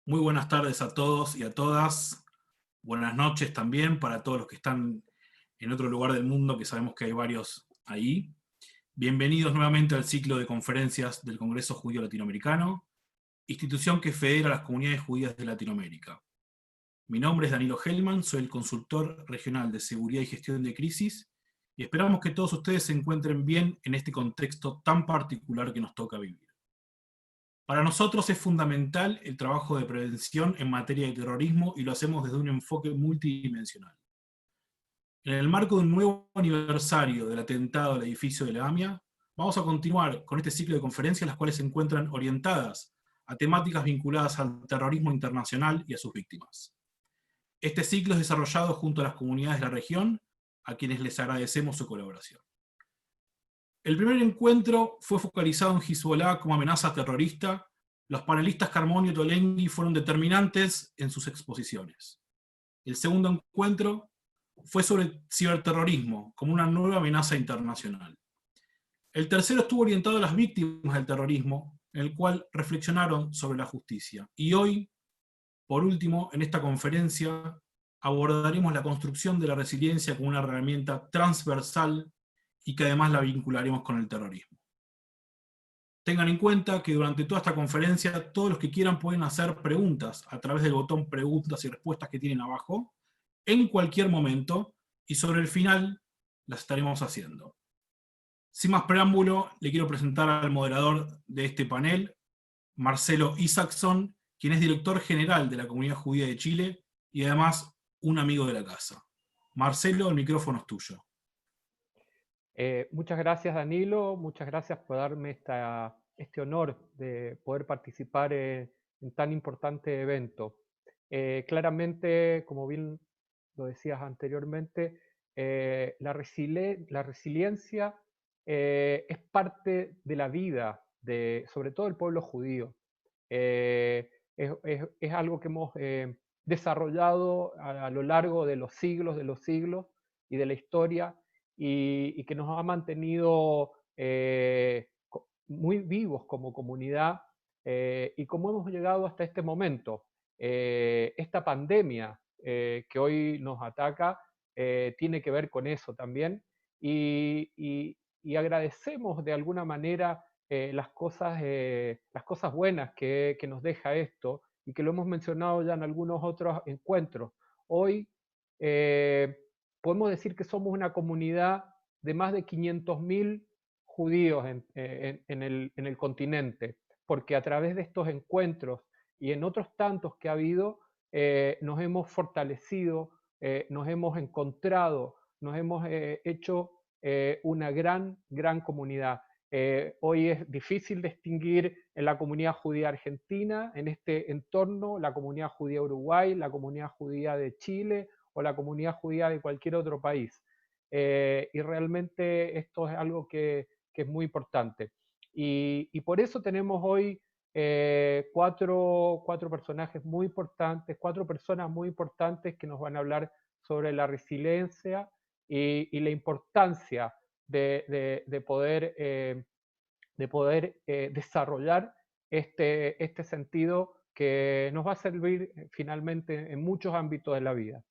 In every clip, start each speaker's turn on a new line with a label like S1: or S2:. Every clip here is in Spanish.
S1: Muy buenas tardes a todos y a todas. Buenas noches también para todos los que están en otro lugar del mundo, que sabemos que hay varios ahí. Bienvenidos nuevamente al ciclo de conferencias del Congreso Judío Latinoamericano, institución que federa a las comunidades judías de Latinoamérica. Mi nombre es Danilo Hellman, soy el consultor regional de seguridad y gestión de crisis, y esperamos que todos ustedes se encuentren bien en este contexto tan particular que nos toca vivir. Para nosotros es fundamental el trabajo de prevención en materia de terrorismo y lo hacemos desde un enfoque multidimensional. En el marco de un nuevo aniversario del atentado al edificio de la AMIA, vamos a continuar con este ciclo de conferencias, las cuales se encuentran orientadas a temáticas vinculadas al terrorismo internacional y a sus víctimas. Este ciclo es desarrollado junto a las comunidades de la región, a quienes les agradecemos su colaboración. El primer encuentro fue focalizado en Hezbollah como amenaza terrorista. Los panelistas Carmonio y Tolenghi fueron determinantes en sus exposiciones. El segundo encuentro fue sobre ciberterrorismo como una nueva amenaza internacional. El tercero estuvo orientado a las víctimas del terrorismo, en el cual reflexionaron sobre la justicia. Y hoy, por último, en esta conferencia, abordaremos la construcción de la resiliencia como una herramienta transversal y que además la vincularemos con el terrorismo. Tengan en cuenta que durante toda esta conferencia todos los que quieran pueden hacer preguntas a través del botón preguntas y respuestas que tienen abajo en cualquier momento, y sobre el final las estaremos haciendo. Sin más preámbulo, le quiero presentar al moderador de este panel, Marcelo Isaacson, quien es director general de la Comunidad Judía de Chile y además un amigo de la casa. Marcelo, el micrófono es tuyo.
S2: Muchas gracias, Danilo. Muchas gracias por darme este honor de poder participar en tan importante evento. Claramente, como bien lo decías anteriormente, la resiliencia es parte de la vida, sobre todo del pueblo judío. Es algo que hemos desarrollado a lo largo de los siglos y de la historia, y que nos ha mantenido muy vivos como comunidad, y cómo hemos llegado hasta este momento. Esta pandemia que hoy nos ataca tiene que ver con eso también, y agradecemos de alguna manera las cosas buenas que nos deja esto, y que lo hemos mencionado ya en algunos otros encuentros. Hoy eh, podemos decir que somos una comunidad de más de 500.000 judíos en el continente, porque a través de estos encuentros y en otros tantos que ha habido, nos hemos fortalecido, nos hemos encontrado, nos hemos hecho una gran comunidad. Hoy es difícil distinguir en la comunidad judía argentina, en este entorno, la comunidad judía de Uruguay, la comunidad judía de Chile o la comunidad judía de cualquier otro país. Y realmente esto es algo que es muy importante. Y por eso tenemos hoy cuatro personajes muy importantes, cuatro personas muy importantes que nos van a hablar sobre la resiliencia y la importancia de poder desarrollar este sentido que nos va a servir finalmente en muchos ámbitos de la vida.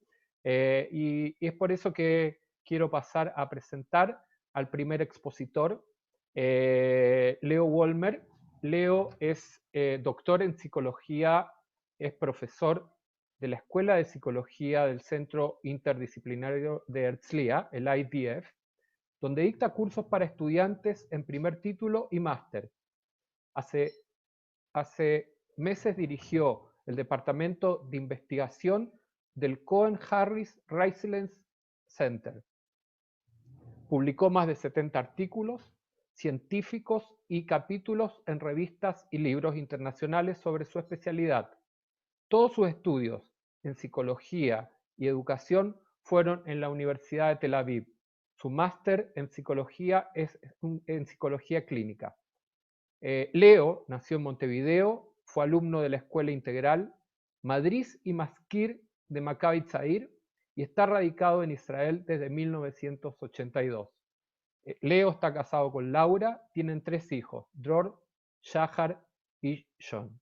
S2: Y es por eso que quiero pasar a presentar al primer expositor, Leo Wolmer. Leo es doctor en psicología, es profesor de la Escuela de Psicología del Centro Interdisciplinario de Herzliya, el IDF, donde dicta cursos para estudiantes en primer título y máster. Hace, hace meses dirigió el departamento de investigación del Cohen Harris Resilience Center. Publicó más de 70 artículos científicos y capítulos en revistas y libros internacionales sobre su especialidad. Todos sus estudios en psicología y educación fueron en la Universidad de Tel Aviv. Su máster en psicología es en psicología clínica. Leo nació en Montevideo, fue alumno de la Escuela Integral, Madriz y Maskir de Maccabi Tzair, y está radicado en Israel desde 1982. Leo está casado con Laura, tienen 3 hijos, Dror, Shahar y John.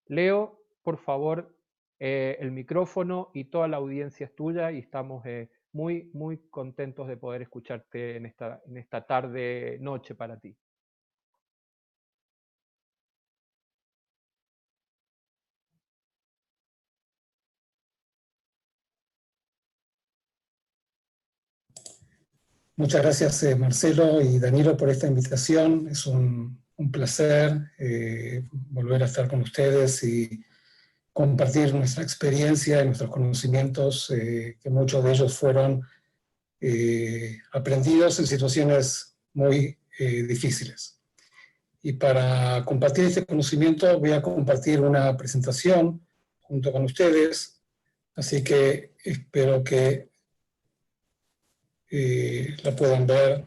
S2: Leo por favor, el micrófono y toda la audiencia es tuya y estamos muy, muy contentos de poder escucharte en esta tarde, noche para ti.
S3: Muchas gracias Marcelo y Danilo por esta invitación. Es un placer volver a estar con ustedes y compartir nuestra experiencia y nuestros conocimientos, que muchos de ellos fueron aprendidos en situaciones muy difíciles. Y para compartir este conocimiento voy a compartir una presentación junto con ustedes, así que espero que la puedan ver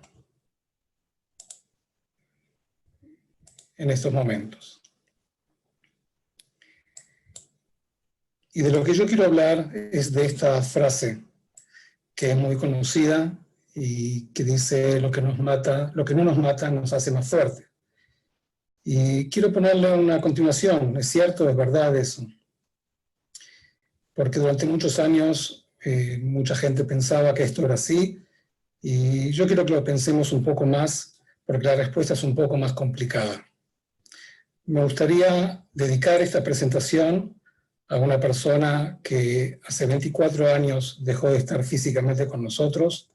S3: en estos momentos. Y de lo que yo quiero hablar es de esta frase que es muy conocida y que dice: lo que nos mata, lo que no nos mata nos hace más fuerte. Y quiero ponerle una continuación. Es cierto, es verdad eso. Porque durante muchos años mucha gente pensaba que esto era así, y yo quiero que lo pensemos un poco más, porque la respuesta es un poco más complicada. Me gustaría dedicar esta presentación a una persona que hace 24 años dejó de estar físicamente con nosotros,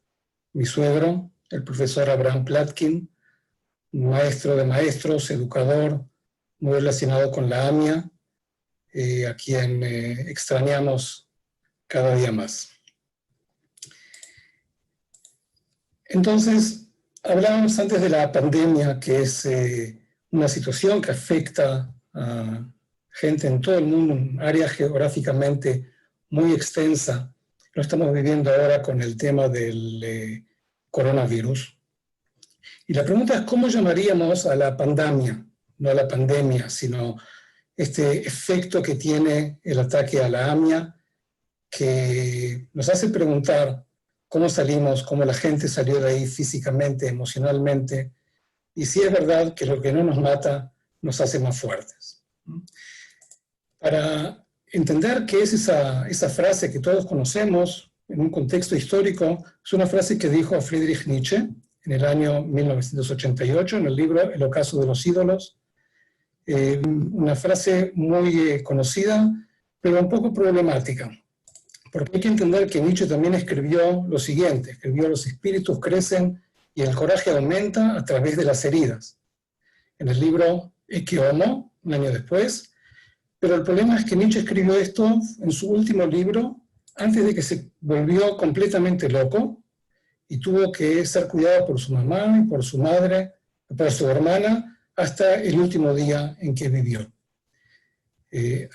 S3: mi suegro, el profesor Abraham Plotkin, maestro de maestros, educador, muy relacionado con la AMIA, a quien extrañamos cada día más. Entonces, hablábamos antes de la pandemia, que es una situación que afecta a gente en todo el mundo, un área geográficamente muy extensa. Lo estamos viviendo ahora con el tema del coronavirus. Y la pregunta es: ¿cómo llamaríamos a la pandemia? No a la pandemia, sino este efecto que tiene el ataque a la AMIA, que nos hace preguntar cómo salimos, cómo la gente salió de ahí físicamente, emocionalmente, y si es verdad que lo que no nos mata nos hace más fuertes. Para entender qué es esa frase que todos conocemos en un contexto histórico, es una frase que dijo Friedrich Nietzsche en el año 1988, en el libro El ocaso de los ídolos. Una frase muy conocida, pero un poco problemática. Porque hay que entender que Nietzsche también escribió lo siguiente: escribió: los espíritus crecen y el coraje aumenta a través de las heridas. En el libro Ecce Homo, un año después. Pero el problema es que Nietzsche escribió esto en su último libro, antes de que se volvió completamente loco y tuvo que ser cuidado por su mamá y por su madre, por su hermana, hasta el último día en que vivió.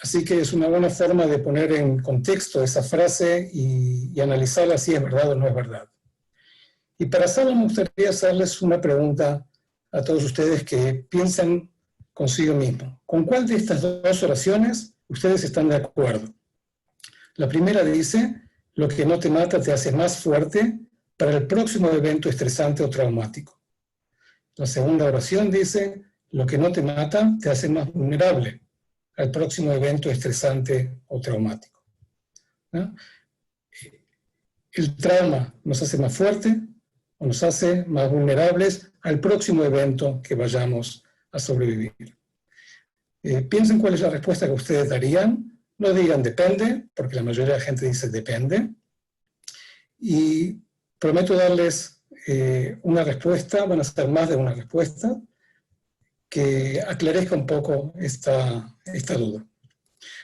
S3: Así que es una buena forma de poner en contexto esa frase y analizarla si es verdad o no es verdad. Y para hacerlo me gustaría hacerles una pregunta a todos ustedes, que piensen consigo mismo. ¿Con cuál de estas dos oraciones ustedes están de acuerdo? La primera dice: lo que no te mata te hace más fuerte para el próximo evento estresante o traumático. La segunda oración dice: lo que no te mata te hace más vulnerable al próximo evento estresante o traumático. ¿No? El trauma nos hace más fuerte o nos hace más vulnerables al próximo evento que vayamos a sobrevivir. Piensen cuál es la respuesta que ustedes darían. No digan depende, porque la mayoría de la gente dice depende. Y prometo darles una respuesta, van a ser más de una respuesta, que aclarezca un poco esta duda.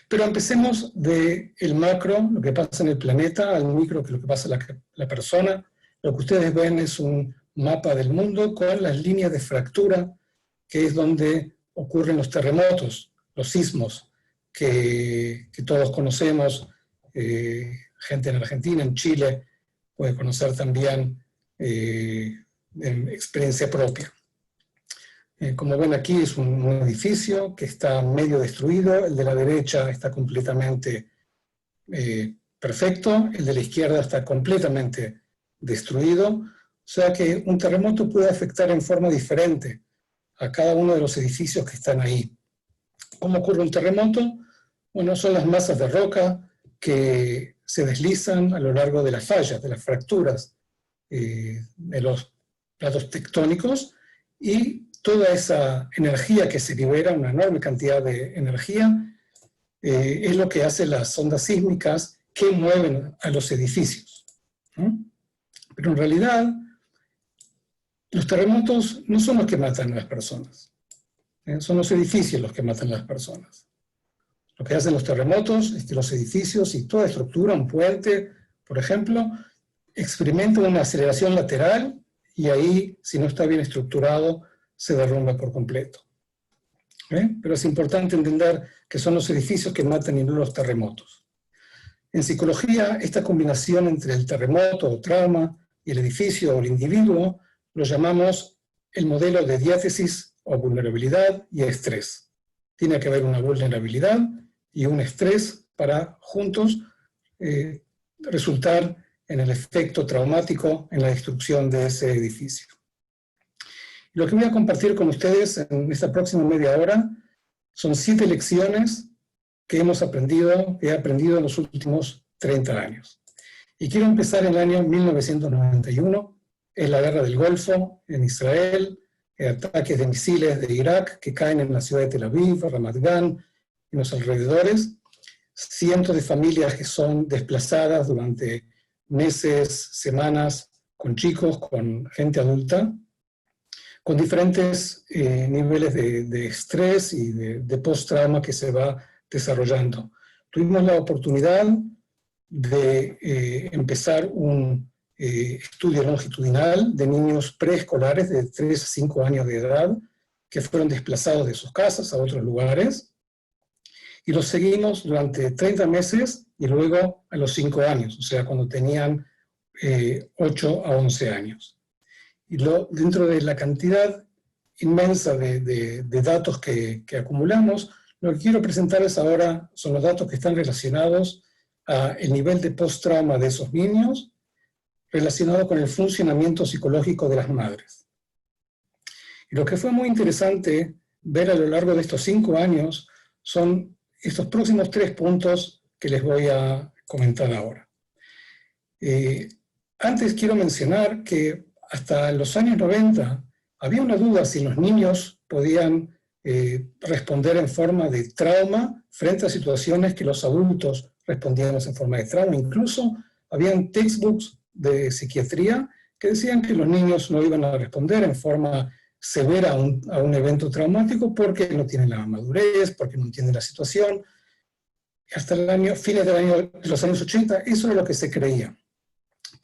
S3: Pero empecemos del macro, lo que pasa en el planeta, al micro, que es lo que pasa en la persona. Lo que ustedes ven es un mapa del mundo con las líneas de fractura, que es donde ocurren los terremotos, los sismos, que todos conocemos. Gente en Argentina, en Chile, puede conocer también en experiencia propia. Como ven aquí, es un edificio que está medio destruido. El de la derecha está completamente perfecto, el de la izquierda está completamente destruido. O sea que un terremoto puede afectar en forma diferente a cada uno de los edificios que están ahí. ¿Cómo ocurre un terremoto? Bueno, son las masas de roca que se deslizan a lo largo de las fallas, de las fracturas de los platos tectónicos, y toda esa energía que se libera, una enorme cantidad de energía, es lo que hace las ondas sísmicas que mueven a los edificios, ¿no? Pero en realidad, los terremotos no son los que matan a las personas, son los edificios los que matan a las personas. Lo que hacen los terremotos es que los edificios y toda estructura, un puente, por ejemplo, experimentan una aceleración lateral y ahí, si no está bien estructurado, se derrumba por completo. Pero es importante entender que son los edificios que matan y no los terremotos. En psicología, esta combinación entre el terremoto o trauma y el edificio o el individuo lo llamamos el modelo de diátesis o vulnerabilidad y estrés. Tiene que haber una vulnerabilidad y un estrés para juntos resultar en el efecto traumático en la destrucción de ese edificio. Lo que voy a compartir con ustedes en esta próxima media hora son 7 lecciones que he aprendido en los últimos 30 años. Y quiero empezar en el año 1991, en la guerra del Golfo, en Israel, ataques de misiles de Irak que caen en la ciudad de Tel Aviv, Ramat Gan, en los alrededores, cientos de familias que son desplazadas durante meses, semanas, con chicos, con gente adulta, con diferentes niveles de estrés y de post-trauma que se va desarrollando. Tuvimos la oportunidad de empezar un estudio longitudinal de niños preescolares de 3 a 5 años de edad que fueron desplazados de sus casas a otros lugares, y los seguimos durante 30 meses y luego a los 5 años, o sea, cuando tenían 8 a 11 años. Y dentro de la cantidad inmensa de datos que acumulamos, lo que quiero presentarles ahora son los datos que están relacionados al nivel de post-trauma de esos niños, relacionado con el funcionamiento psicológico de las madres. Y lo que fue muy interesante ver a lo largo de estos 5 años son estos próximos 3 puntos que les voy a comentar ahora. Antes quiero mencionar que hasta los años 90 había una duda si los niños podían responder en forma de trauma frente a situaciones que los adultos respondíamos en forma de trauma. Incluso habían textbooks de psiquiatría que decían que los niños no iban a responder en forma severa a un evento traumático porque no tienen la madurez, porque no entienden la situación. Hasta fines de los años 80, eso era lo que se creía.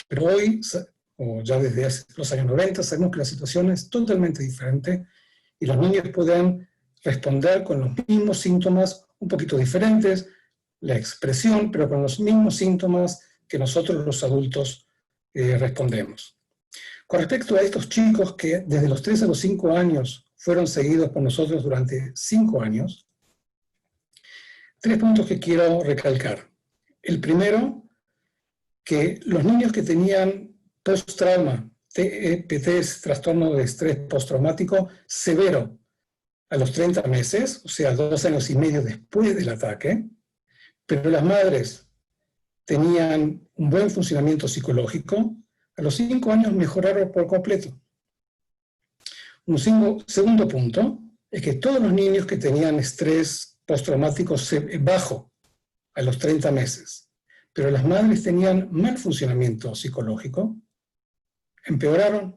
S3: Pero hoy, o ya desde los años 90, sabemos que la situación es totalmente diferente y los niños pueden responder con los mismos síntomas, un poquito diferentes, la expresión, pero con los mismos síntomas que nosotros los adultos respondemos. Con respecto a estos chicos que desde los 3 a los 5 años fueron seguidos por nosotros durante 5 años, 3 puntos que quiero recalcar. El primero, que los niños que tenían post-trauma, TEPT, trastorno de estrés postraumático severo, a los 30 meses, o sea, 2 años y medio después del ataque, pero las madres tenían un buen funcionamiento psicológico, a los 5 años mejoraron por completo. Un segundo punto es que todos los niños que tenían estrés postraumático bajo a los 30 meses, pero las madres tenían mal funcionamiento psicológico, empeoraron.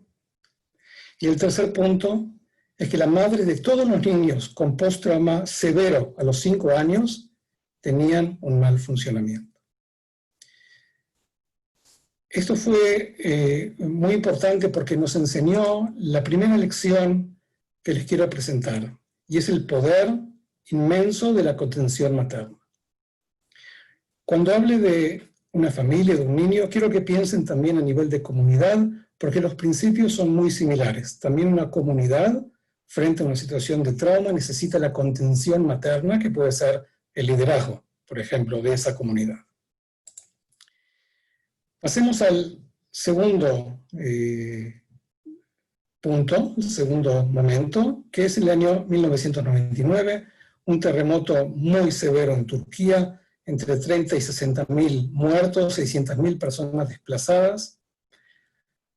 S3: Y el tercer punto es que la madre de todos los niños con post-trauma severo a los 5 años tenían un mal funcionamiento. Esto fue muy importante porque nos enseñó la primera lección que les quiero presentar, y es el poder inmenso de la contención materna. Cuando hable de una familia, de un niño, quiero que piensen también a nivel de comunidad, porque los principios son muy similares. También una comunidad, frente a una situación de trauma, necesita la contención materna, que puede ser el liderazgo, por ejemplo, de esa comunidad. Pasemos al segundo punto, el segundo momento, que es el año 1999, un terremoto muy severo en Turquía, entre 30 y 60.000 muertos, 600.000 personas desplazadas.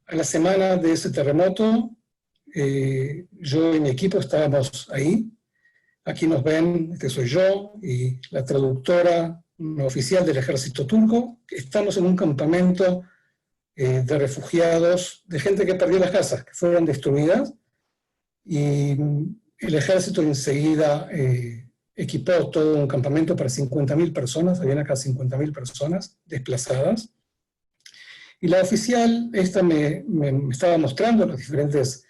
S3: A la semana de ese terremoto, yo y mi equipo estábamos ahí. Aquí nos ven, este soy yo y la traductora oficial del ejército turco. Estamos en un campamento de refugiados, de gente que perdió las casas, que fueron destruidas, y el ejército enseguida equipó todo un campamento para 50.000 personas, habían acá 50.000 personas desplazadas, y la oficial esta me estaba mostrando los diferentes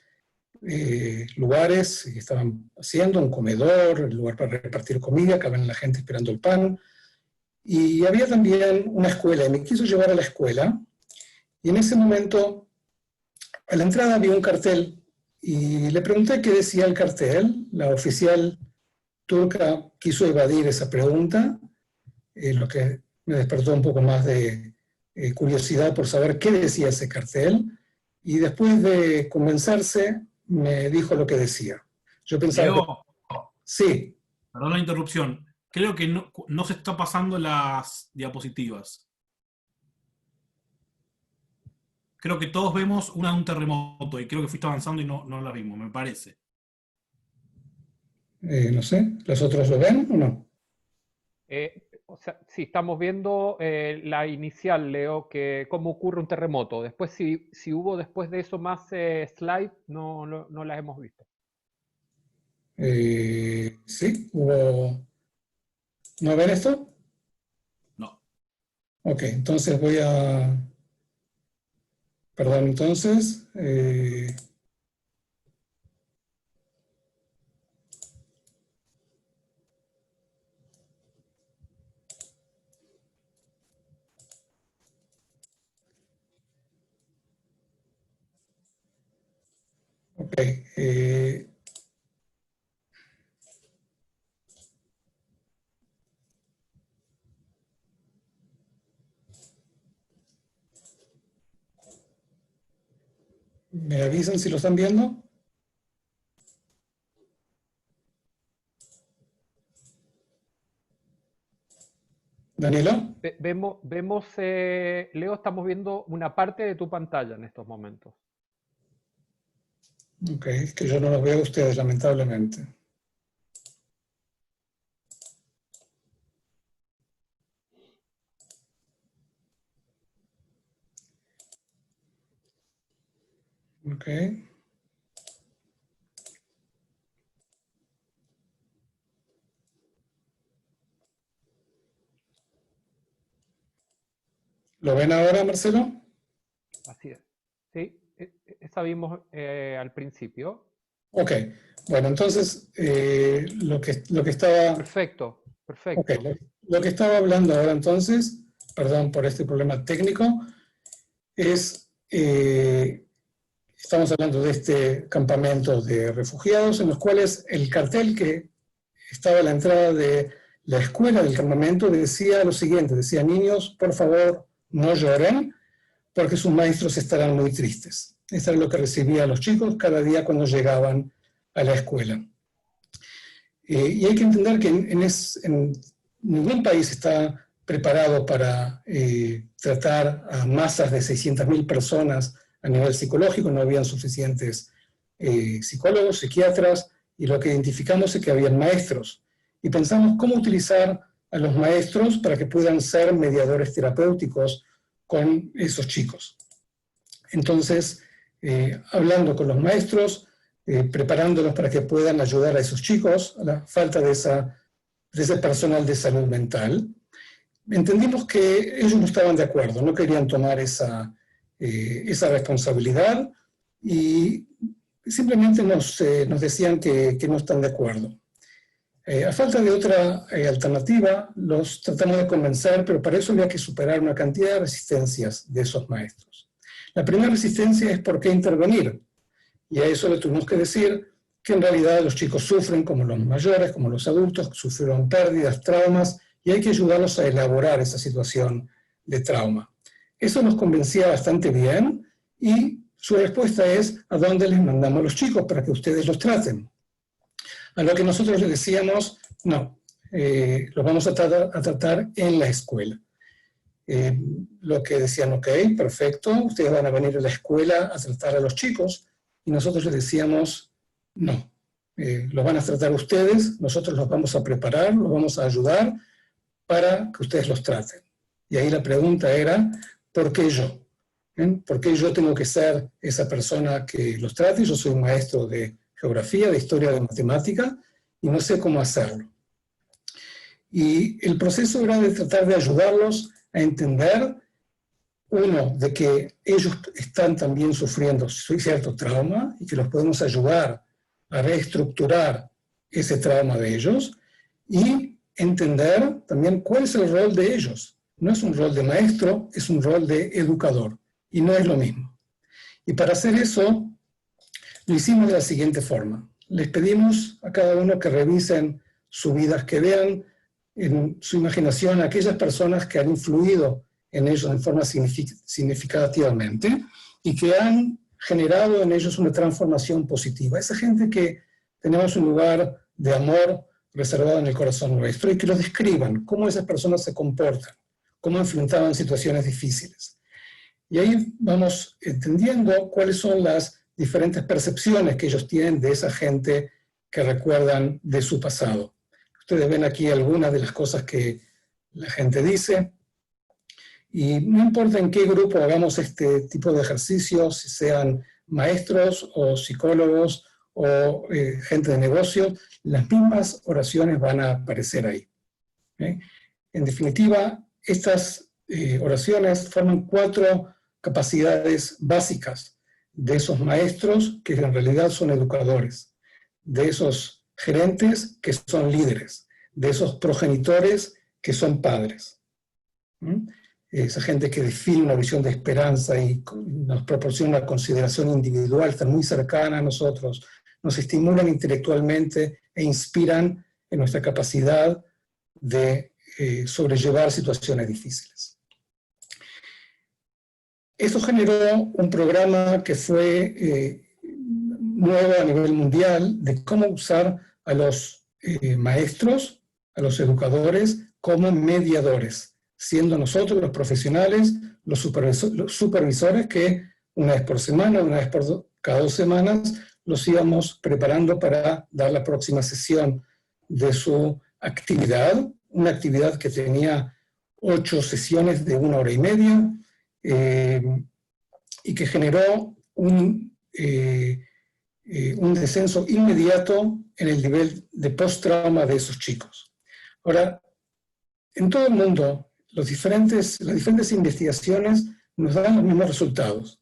S3: lugares que estaban haciendo, un comedor, el lugar para repartir comida, acá ven la gente esperando el pan, y había también una escuela, y me quiso llevar a la escuela, y en ese momento, a la entrada había un cartel, y le pregunté qué decía el cartel. La oficial turca quiso evadir esa pregunta, lo que me despertó un poco más de curiosidad por saber qué decía ese cartel, y después de convencerse, me dijo lo que decía. Yo pensaba
S1: Leo,
S3: sí.
S1: perdón la interrupción, creo que no se está pasando las diapositivas. Creo que todos vemos una de un terremoto, y creo que fuiste avanzando y no la vimos, me parece.
S3: No sé, ¿los otros lo ven o no?
S2: O sea, sí, estamos viendo la inicial, Leo, que cómo ocurre un terremoto. Después, si hubo después de eso más slide, no las hemos visto.
S3: Sí, hubo... ¿No ven esto?
S1: No.
S3: Ok, entonces voy a... Perdón, entonces... ok, ¿me avisan si lo están viendo? ¿Danilo?
S2: Vemos Leo, estamos viendo una parte de tu pantalla en estos momentos.
S3: Ok, es que yo no los veo a ustedes, lamentablemente. Ok. ¿Lo ven ahora, Marcelo?
S2: Así es. Sí, esa vimos al principio.
S3: Ok, bueno, entonces lo que estaba...
S2: Perfecto, perfecto.
S3: Ok, lo que estaba hablando ahora entonces, perdón por este problema técnico, es, estamos hablando de este campamento de refugiados en los cuales el cartel que estaba a la entrada de la escuela del campamento decía lo siguiente, decía: niños, por favor, no lloren, porque sus maestros estarán muy tristes. Eso es lo que recibían los chicos cada día cuando llegaban a la escuela. Y hay que entender que en ningún país está preparado para tratar a masas de 600.000 personas a nivel psicológico, no habían suficientes psicólogos, psiquiatras, y lo que identificamos es que habían maestros. Y pensamos cómo utilizar a los maestros para que puedan ser mediadores terapéuticos con esos chicos. Entonces, hablando con los maestros, preparándolos para que puedan ayudar a esos chicos, a la falta de ese personal de salud mental, entendimos que ellos no estaban de acuerdo, no querían tomar esa responsabilidad y simplemente nos decían que no están de acuerdo. A falta de otra alternativa, los tratamos de convencer, pero para eso había que superar una cantidad de resistencias de esos maestros. La primera resistencia es por qué intervenir, y a eso le tuvimos que decir que en realidad los chicos sufren como los mayores, como los adultos, sufrieron pérdidas, traumas, y hay que ayudarlos a elaborar esa situación de trauma. Eso nos convencía bastante bien, y su respuesta es: ¿a dónde les mandamos a los chicos para que ustedes los traten? A lo que nosotros les decíamos: no, los vamos a tratar en la escuela. Lo que decían, ok, perfecto, ustedes van a venir a la escuela a tratar a los chicos, y nosotros les decíamos, no, los van a tratar ustedes, nosotros los vamos a preparar, los vamos a ayudar para que ustedes los traten. Y ahí la pregunta era, ¿por qué yo? ¿Por qué yo tengo que ser esa persona que los trate? Yo soy un maestro de geografía, de historia, de matemática, y no sé cómo hacerlo. Y el proceso era de tratar de ayudarlos a entender, uno, de que ellos están también sufriendo cierto trauma y que los podemos ayudar a reestructurar ese trauma de ellos, y entender también cuál es el rol de ellos. No es un rol de maestro, es un rol de educador, y no es lo mismo. Y para hacer eso, lo hicimos de la siguiente forma. Les pedimos a cada uno que revisen sus vidas, que vean en su imaginación a aquellas personas que han influido en ellos en forma significativamente y que han generado en ellos una transformación positiva. Esa gente que tenemos un lugar de amor reservado en el corazón nuestro, y que los describan, cómo esas personas se comportan, cómo enfrentaban situaciones difíciles. Y ahí vamos entendiendo cuáles son las diferentes percepciones que ellos tienen de esa gente que recuerdan de su pasado. Ustedes ven aquí algunas de las cosas que la gente dice, y no importa en qué grupo hagamos este tipo de ejercicios, si sean maestros o psicólogos o gente de negocios, las mismas oraciones van a aparecer ahí. En definitiva, estas oraciones forman 4 capacidades básicas de esos maestros que en realidad son educadores, de esos gerentes que son líderes, de esos progenitores que son padres. Esa gente que define una visión de esperanza y nos proporciona una consideración individual, están muy cercana a nosotros, nos estimulan intelectualmente e inspiran en nuestra capacidad de sobrellevar situaciones difíciles. Esto generó un programa que fue nuevo a nivel mundial de cómo usar a los maestros, a los educadores, como mediadores, siendo nosotros los profesionales, los supervisores que una vez por semana, una vez por cada 2 semanas, los íbamos preparando para dar la próxima sesión de su actividad, una actividad que tenía 8 sesiones de 1 hora y media, y que generó un descenso inmediato en el nivel de post-trauma de esos chicos. Ahora, en todo el mundo, las diferentes investigaciones nos dan los mismos resultados.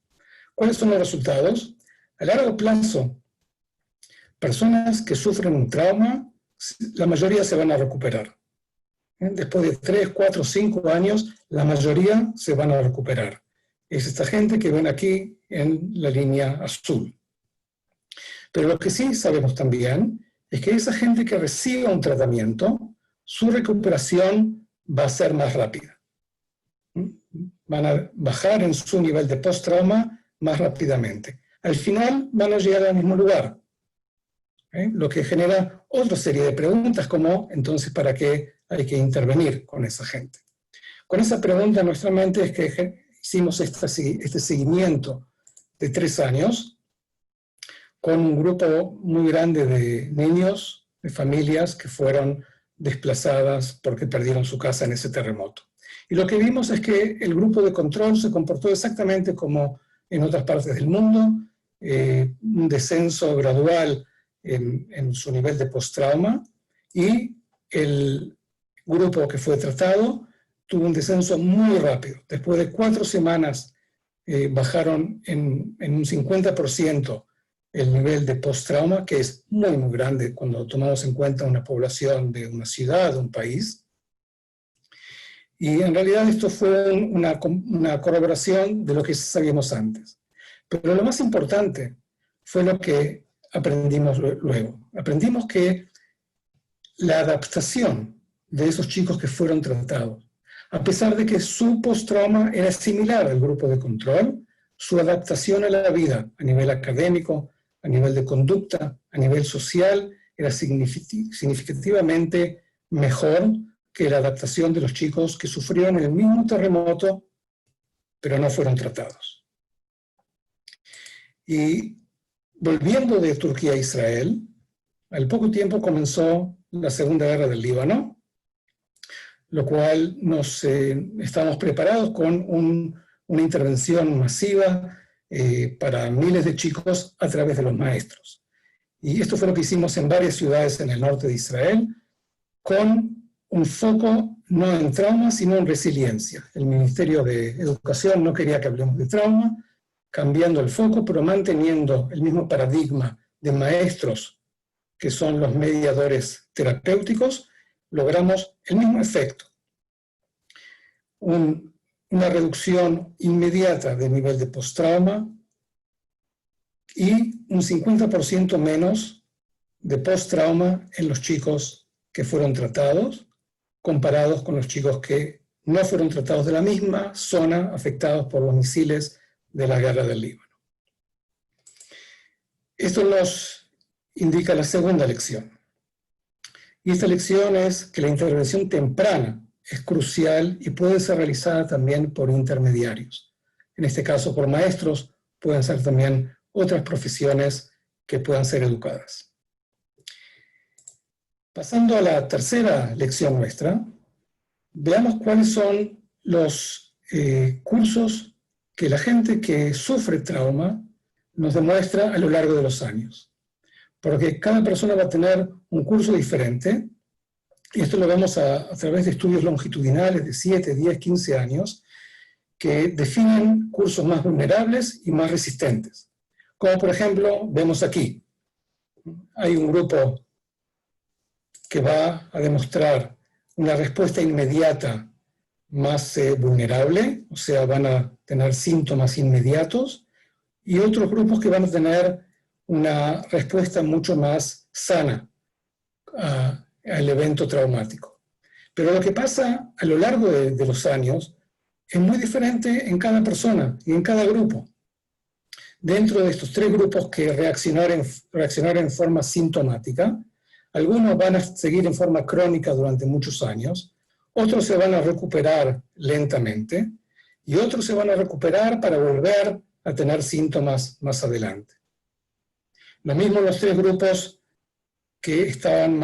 S3: ¿Cuáles son los resultados? A largo plazo, personas que sufren un trauma, la mayoría se van a recuperar. Después de 3, 4, 5 años, la mayoría se van a recuperar. Es esta gente que ven aquí en la línea azul. Pero lo que sí sabemos también es que esa gente que reciba un tratamiento, su recuperación va a ser más rápida. Van a bajar en su nivel de post-trauma más rápidamente. Al final van a llegar al mismo lugar. Lo que genera otra serie de preguntas como, entonces, ¿para qué hay que intervenir con esa gente? Con esa pregunta en nuestra mente es que hicimos este seguimiento de 3 años con un grupo muy grande de niños, de familias que fueron desplazadas porque perdieron su casa en ese terremoto. Y lo que vimos es que el grupo de control se comportó exactamente como en otras partes del mundo, un descenso gradual en su nivel de post-trauma, y el grupo que fue tratado tuvo un descenso muy rápido. Después de 4 semanas bajaron en un 50% el nivel de post-trauma, que es muy, muy grande cuando tomamos en cuenta una población de una ciudad, de un país. Y en realidad esto fue una corroboración de lo que sabíamos antes. Pero lo más importante fue lo que aprendimos luego. Aprendimos que la adaptación de esos chicos que fueron tratados, a pesar de que su post-trauma era similar al grupo de control, su adaptación a la vida a nivel académico, a nivel de conducta, a nivel social, era significativamente mejor que la adaptación de los chicos que sufrieron el mismo terremoto, pero no fueron tratados. Y volviendo de Turquía a Israel, al poco tiempo comenzó la Segunda Guerra del Líbano, lo cual estábamos preparados con una intervención masiva para miles de chicos a través de los maestros. Y esto fue lo que hicimos en varias ciudades en el norte de Israel, con un foco no en trauma, sino en resiliencia. El Ministerio de Educación no quería que hablemos de trauma, cambiando el foco, pero manteniendo el mismo paradigma de maestros, que son los mediadores terapéuticos, logramos el mismo efecto. Una reducción inmediata del nivel de post-trauma y un 50% menos de post-trauma en los chicos que fueron tratados, comparados con los chicos que no fueron tratados de la misma zona afectados por los misiles de la guerra del Líbano. Esto nos indica la segunda lección. Y esta lección es que la intervención temprana es crucial y puede ser realizada también por intermediarios. En este caso, por maestros, pueden ser también otras profesiones que puedan ser educadas. Pasando a la tercera lección nuestra, veamos cuáles son los cursos que la gente que sufre trauma nos demuestra a lo largo de los años. Porque cada persona va a tener un curso diferente, y esto lo vemos a través de estudios longitudinales de 7, 10, 15 años, que definen cursos más vulnerables y más resistentes. Como por ejemplo, vemos aquí, hay un grupo que va a demostrar una respuesta inmediata más vulnerable, o sea, van a tener síntomas inmediatos, y otros grupos que van a tener una respuesta mucho más sana al evento traumático. Pero lo que pasa a lo largo de los años es muy diferente en cada persona y en cada grupo. Dentro de estos tres grupos que reaccionaron en forma sintomática, algunos van a seguir en forma crónica durante muchos años, otros se van a recuperar lentamente y otros se van a recuperar para volver a tener síntomas más adelante. Lo mismo los tres grupos que estaban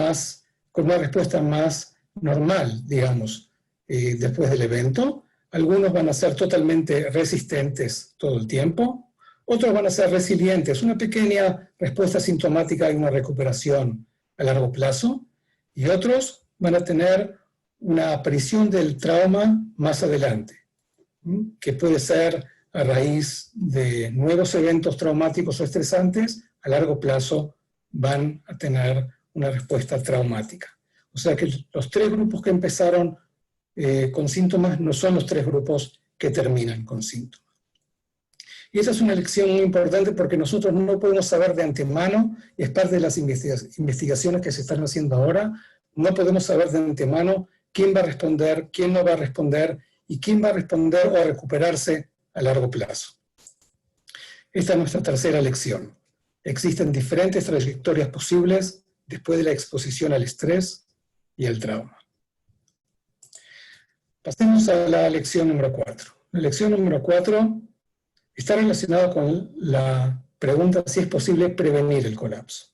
S3: con una respuesta más normal, digamos, después del evento. Algunos van a ser totalmente resistentes todo el tiempo, otros van a ser resilientes, una pequeña respuesta sintomática y una recuperación a largo plazo, y otros van a tener una aparición del trauma más adelante, que puede ser a raíz de nuevos eventos traumáticos o estresantes. A largo plazo van a tener una respuesta traumática. O sea que los tres grupos que empezaron con síntomas no son los tres grupos que terminan con síntomas. Y esa es una lección muy importante porque nosotros no podemos saber de antemano, y es parte de las investigaciones que se están haciendo ahora, no podemos saber de antemano quién va a responder, quién no va a responder, y quién va a responder o a recuperarse a largo plazo. Esta es nuestra tercera lección. Existen diferentes trayectorias posibles después de la exposición al estrés y al trauma. Pasemos a la lección número 4. La lección número 4 está relacionada con la pregunta si es posible prevenir el colapso.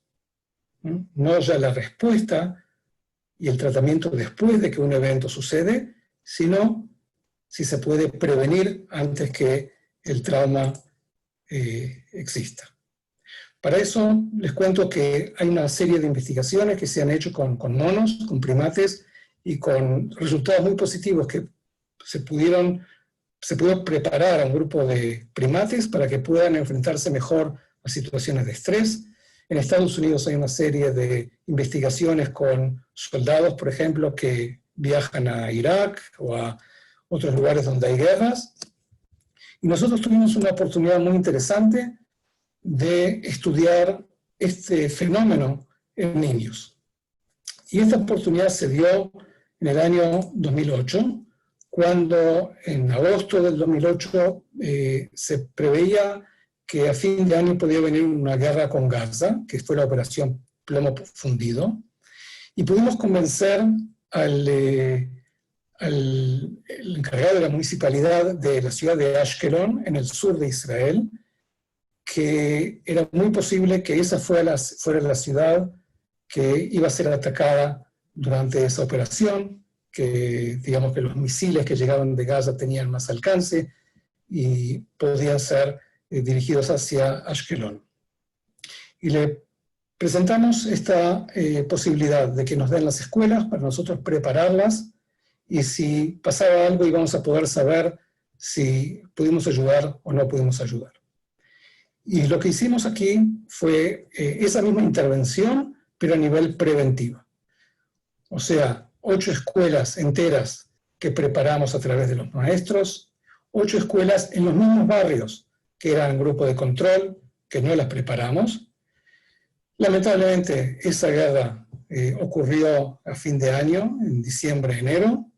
S3: No ya la respuesta y el tratamiento después de que un evento sucede, sino si se puede prevenir antes que el trauma exista. Para eso les cuento que hay una serie de investigaciones que se han hecho con monos, con primates, y con resultados muy positivos que se pudo preparar a un grupo de primates para que puedan enfrentarse mejor a situaciones de estrés. En Estados Unidos hay una serie de investigaciones con soldados, por ejemplo, que viajan a Irak o a otros lugares donde hay guerras. Y nosotros tuvimos una oportunidad muy interesante de estudiar este fenómeno en niños. Y esta oportunidad se dio en el año 2008, cuando en agosto del 2008 se preveía que a fin de año podía venir una guerra con Gaza, que fue la operación plomo fundido, y pudimos convencer al encargado de la municipalidad de la ciudad de Ashkelon, en el sur de Israel, que era muy posible que esa fuera la ciudad que iba a ser atacada durante esa operación, que digamos que los misiles que llegaban de Gaza tenían más alcance y podían ser dirigidos hacia Ashkelon. Y le presentamos esta posibilidad de que nos den las escuelas para nosotros prepararlas, y si pasaba algo íbamos a poder saber si pudimos ayudar o no pudimos ayudar. Y lo que hicimos aquí fue esa misma intervención, pero a nivel preventivo. O sea, 8 escuelas enteras que preparamos a través de los maestros, 8 escuelas en los mismos barrios que eran grupo de control, que no las preparamos. Lamentablemente, esa guerra ocurrió a fin de año, en diciembre, enero,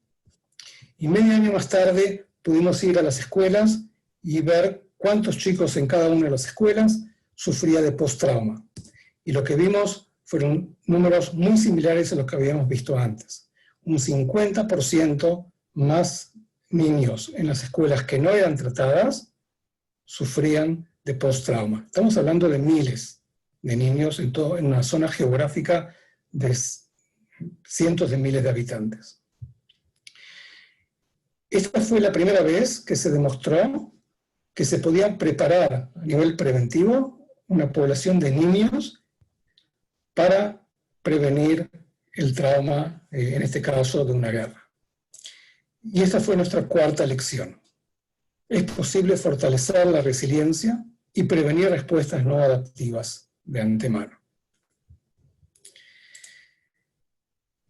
S3: y medio año más tarde pudimos ir a las escuelas y ver cuántos chicos en cada una de las escuelas sufría de post-trauma. Y lo que vimos fueron números muy similares a los que habíamos visto antes. Un 50% más niños en las escuelas que no eran tratadas sufrían de post-trauma. Estamos hablando de miles de niños en una zona geográfica de cientos de miles de habitantes. Esta fue la primera vez que se demostró que se podía preparar a nivel preventivo una población de niños para prevenir el trauma, en este caso de una guerra. Y esta fue nuestra cuarta lección. Es posible fortalecer la resiliencia y prevenir respuestas no adaptivas de antemano.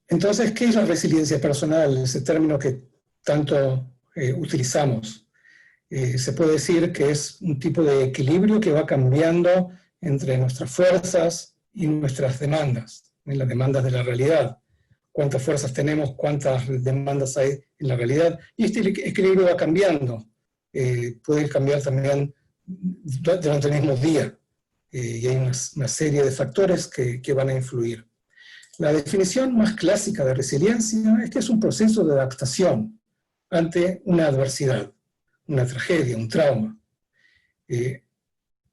S3: Entonces, ¿qué es la resiliencia personal? Ese término que tanto utilizamos. Se puede decir que es un tipo de equilibrio que va cambiando entre nuestras fuerzas y nuestras demandas, las demandas de la realidad. Cuántas fuerzas tenemos, cuántas demandas hay en la realidad, y este equilibrio va cambiando. Puede cambiar también durante el mismo día, y hay una serie de factores que van a influir. La definición más clásica de resiliencia es que es un proceso de adaptación ante una adversidad, una tragedia, un trauma.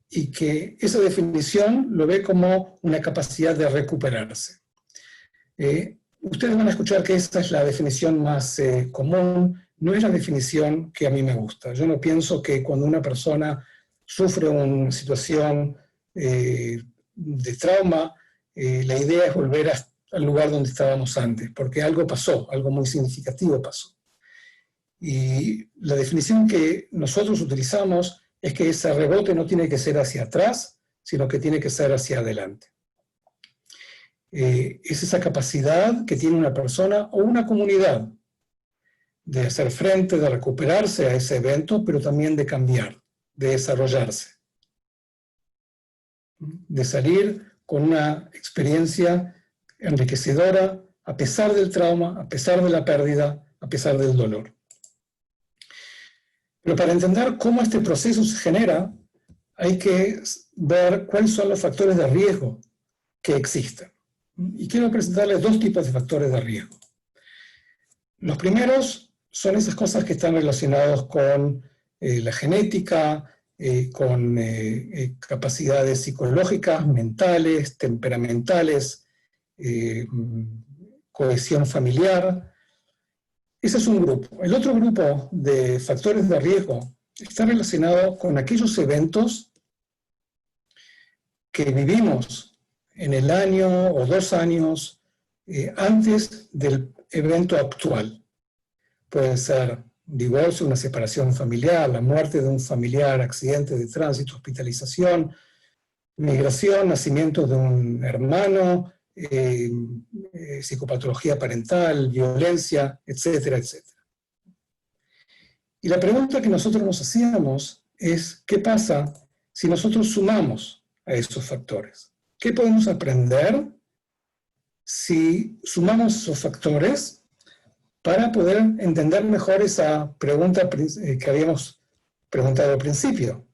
S3: Y que esa definición lo ve como una capacidad de recuperarse. Ustedes van a escuchar que esta es la definición más común, no es la definición que a mí me gusta. Yo no pienso que cuando una persona sufre una situación de trauma, la idea es volver al lugar donde estábamos antes, porque algo pasó, algo muy significativo pasó. Y la definición que nosotros utilizamos es que ese rebote no tiene que ser hacia atrás, sino que tiene que ser hacia adelante. Es esa capacidad que tiene una persona o una comunidad de hacer frente, de recuperarse a ese evento, pero también de cambiar, de desarrollarse, de salir con una experiencia enriquecedora a pesar del trauma, a pesar de la pérdida, a pesar del dolor. Pero para entender cómo este proceso se genera, hay que ver cuáles son los factores de riesgo que existen. Y quiero presentarles 2 tipos de factores de riesgo. Los primeros son esas cosas que están relacionadas con la genética, con capacidades psicológicas, mentales, temperamentales, cohesión familiar. Ese es un grupo. El otro grupo de factores de riesgo está relacionado con aquellos eventos que vivimos en el año o 2 años antes del evento actual. Puede ser un divorcio, una separación familiar, la muerte de un familiar, accidente de tránsito, hospitalización, migración, nacimiento de un hermano, psicopatología parental, violencia, etcétera, etcétera. Y la pregunta que nosotros nos hacíamos es, ¿qué pasa si nosotros sumamos a estos factores? ¿Qué podemos aprender si sumamos esos factores para poder entender mejor esa pregunta que habíamos preguntado al principio?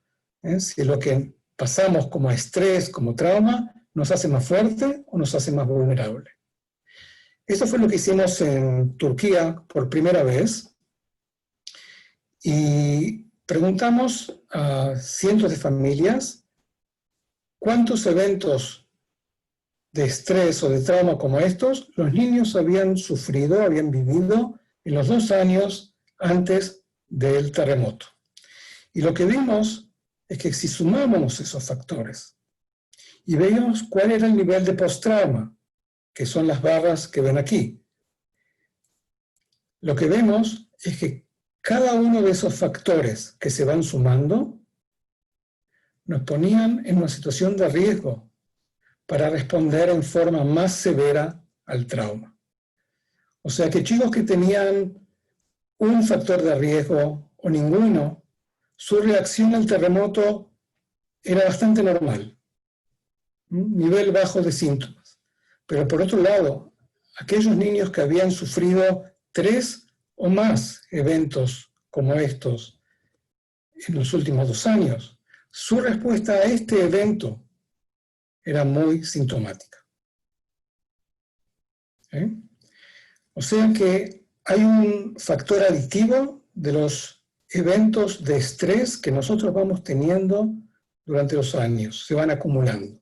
S3: Si lo que pasamos como estrés, como trauma, nos hace más fuerte o nos hace más vulnerable. Esto fue lo que hicimos en Turquía por primera vez, y preguntamos a cientos de familias cuántos eventos de estrés o de trauma como estos los niños habían sufrido, habían vivido en los 2 años antes del terremoto. Y lo que vimos es que si sumamos esos factores y veíamos cuál era el nivel de postrauma, que son las barras que ven aquí, lo que vemos es que cada uno de esos factores que se van sumando nos ponían en una situación de riesgo para responder en forma más severa al trauma. O sea que chicos que tenían un factor de riesgo o ninguno, su reacción al terremoto era bastante normal, nivel bajo de síntomas. Pero por otro lado, aquellos niños que habían sufrido 3 o más eventos como estos en los últimos 2 años, su respuesta a este evento era muy sintomática. O sea que hay un factor aditivo de los eventos de estrés que nosotros vamos teniendo durante los años, se van acumulando.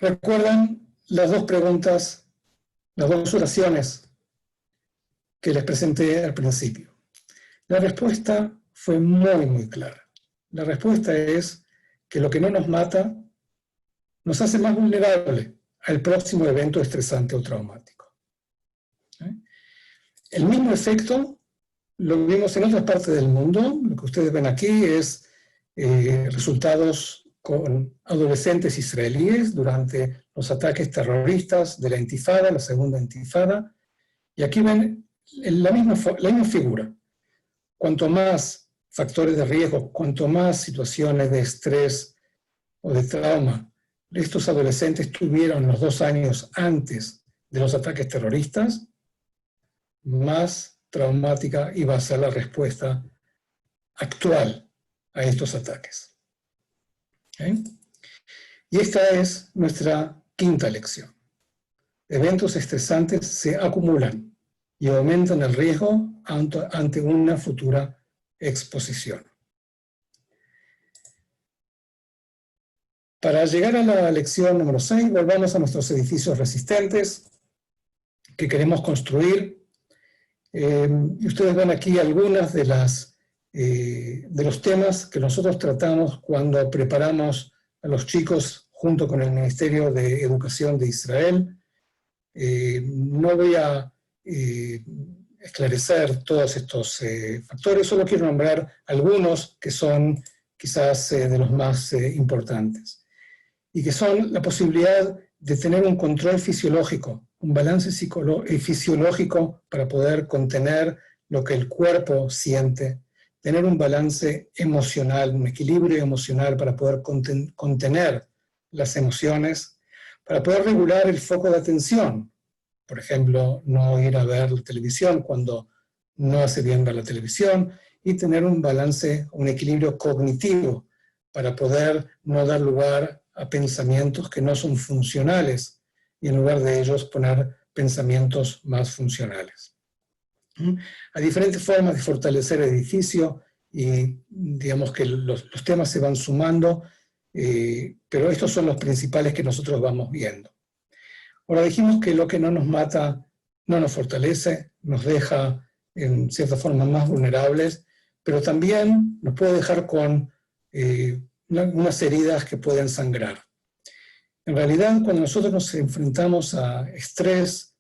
S3: ¿Recuerdan las 2 preguntas, las 2 oraciones que les presenté al principio? La respuesta fue muy clara. La respuesta es que lo que no nos mata nos hace más vulnerable al próximo evento estresante o traumático. El mismo efecto lo vimos en otras partes del mundo. Lo que ustedes ven aquí es resultados con adolescentes israelíes durante los ataques terroristas de la Intifada, la segunda Intifada. Y aquí ven la misma figura. Cuanto más factores de riesgo, cuanto más situaciones de estrés o de trauma estos adolescentes tuvieron los 2 años antes de los ataques terroristas, más traumática iba a ser la respuesta actual a estos ataques. Y esta es nuestra 5ª lección. Eventos estresantes se acumulan y aumentan el riesgo ante una futura exposición. Para llegar a la lección número 6, volvamos a nuestros edificios resistentes que queremos construir. Y ustedes ven aquí algunas de los temas que nosotros tratamos cuando preparamos a los chicos junto con el Ministerio de Educación de Israel. No voy a esclarecer todos estos factores, solo quiero nombrar algunos que son quizás de los más importantes, y que son la posibilidad de tener un control fisiológico, un balance fisiológico para poder contener lo que el cuerpo siente, tener un balance emocional, un equilibrio emocional para poder contener las emociones, para poder regular el foco de atención. Por ejemplo, no ir a ver la televisión cuando no hace bien ver la televisión, y tener un balance, un equilibrio cognitivo para poder no dar lugar a pensamientos que no son funcionales y en lugar de ellos poner pensamientos más funcionales. Hay diferentes formas de fortalecer el edificio y digamos que los temas se van sumando, pero estos son los principales que nosotros vamos viendo. Ahora dijimos que lo que no nos mata no nos fortalece, nos deja en cierta forma más vulnerables, pero también nos puede dejar con unas heridas que pueden sangrar. En realidad, cuando nosotros nos enfrentamos a estrés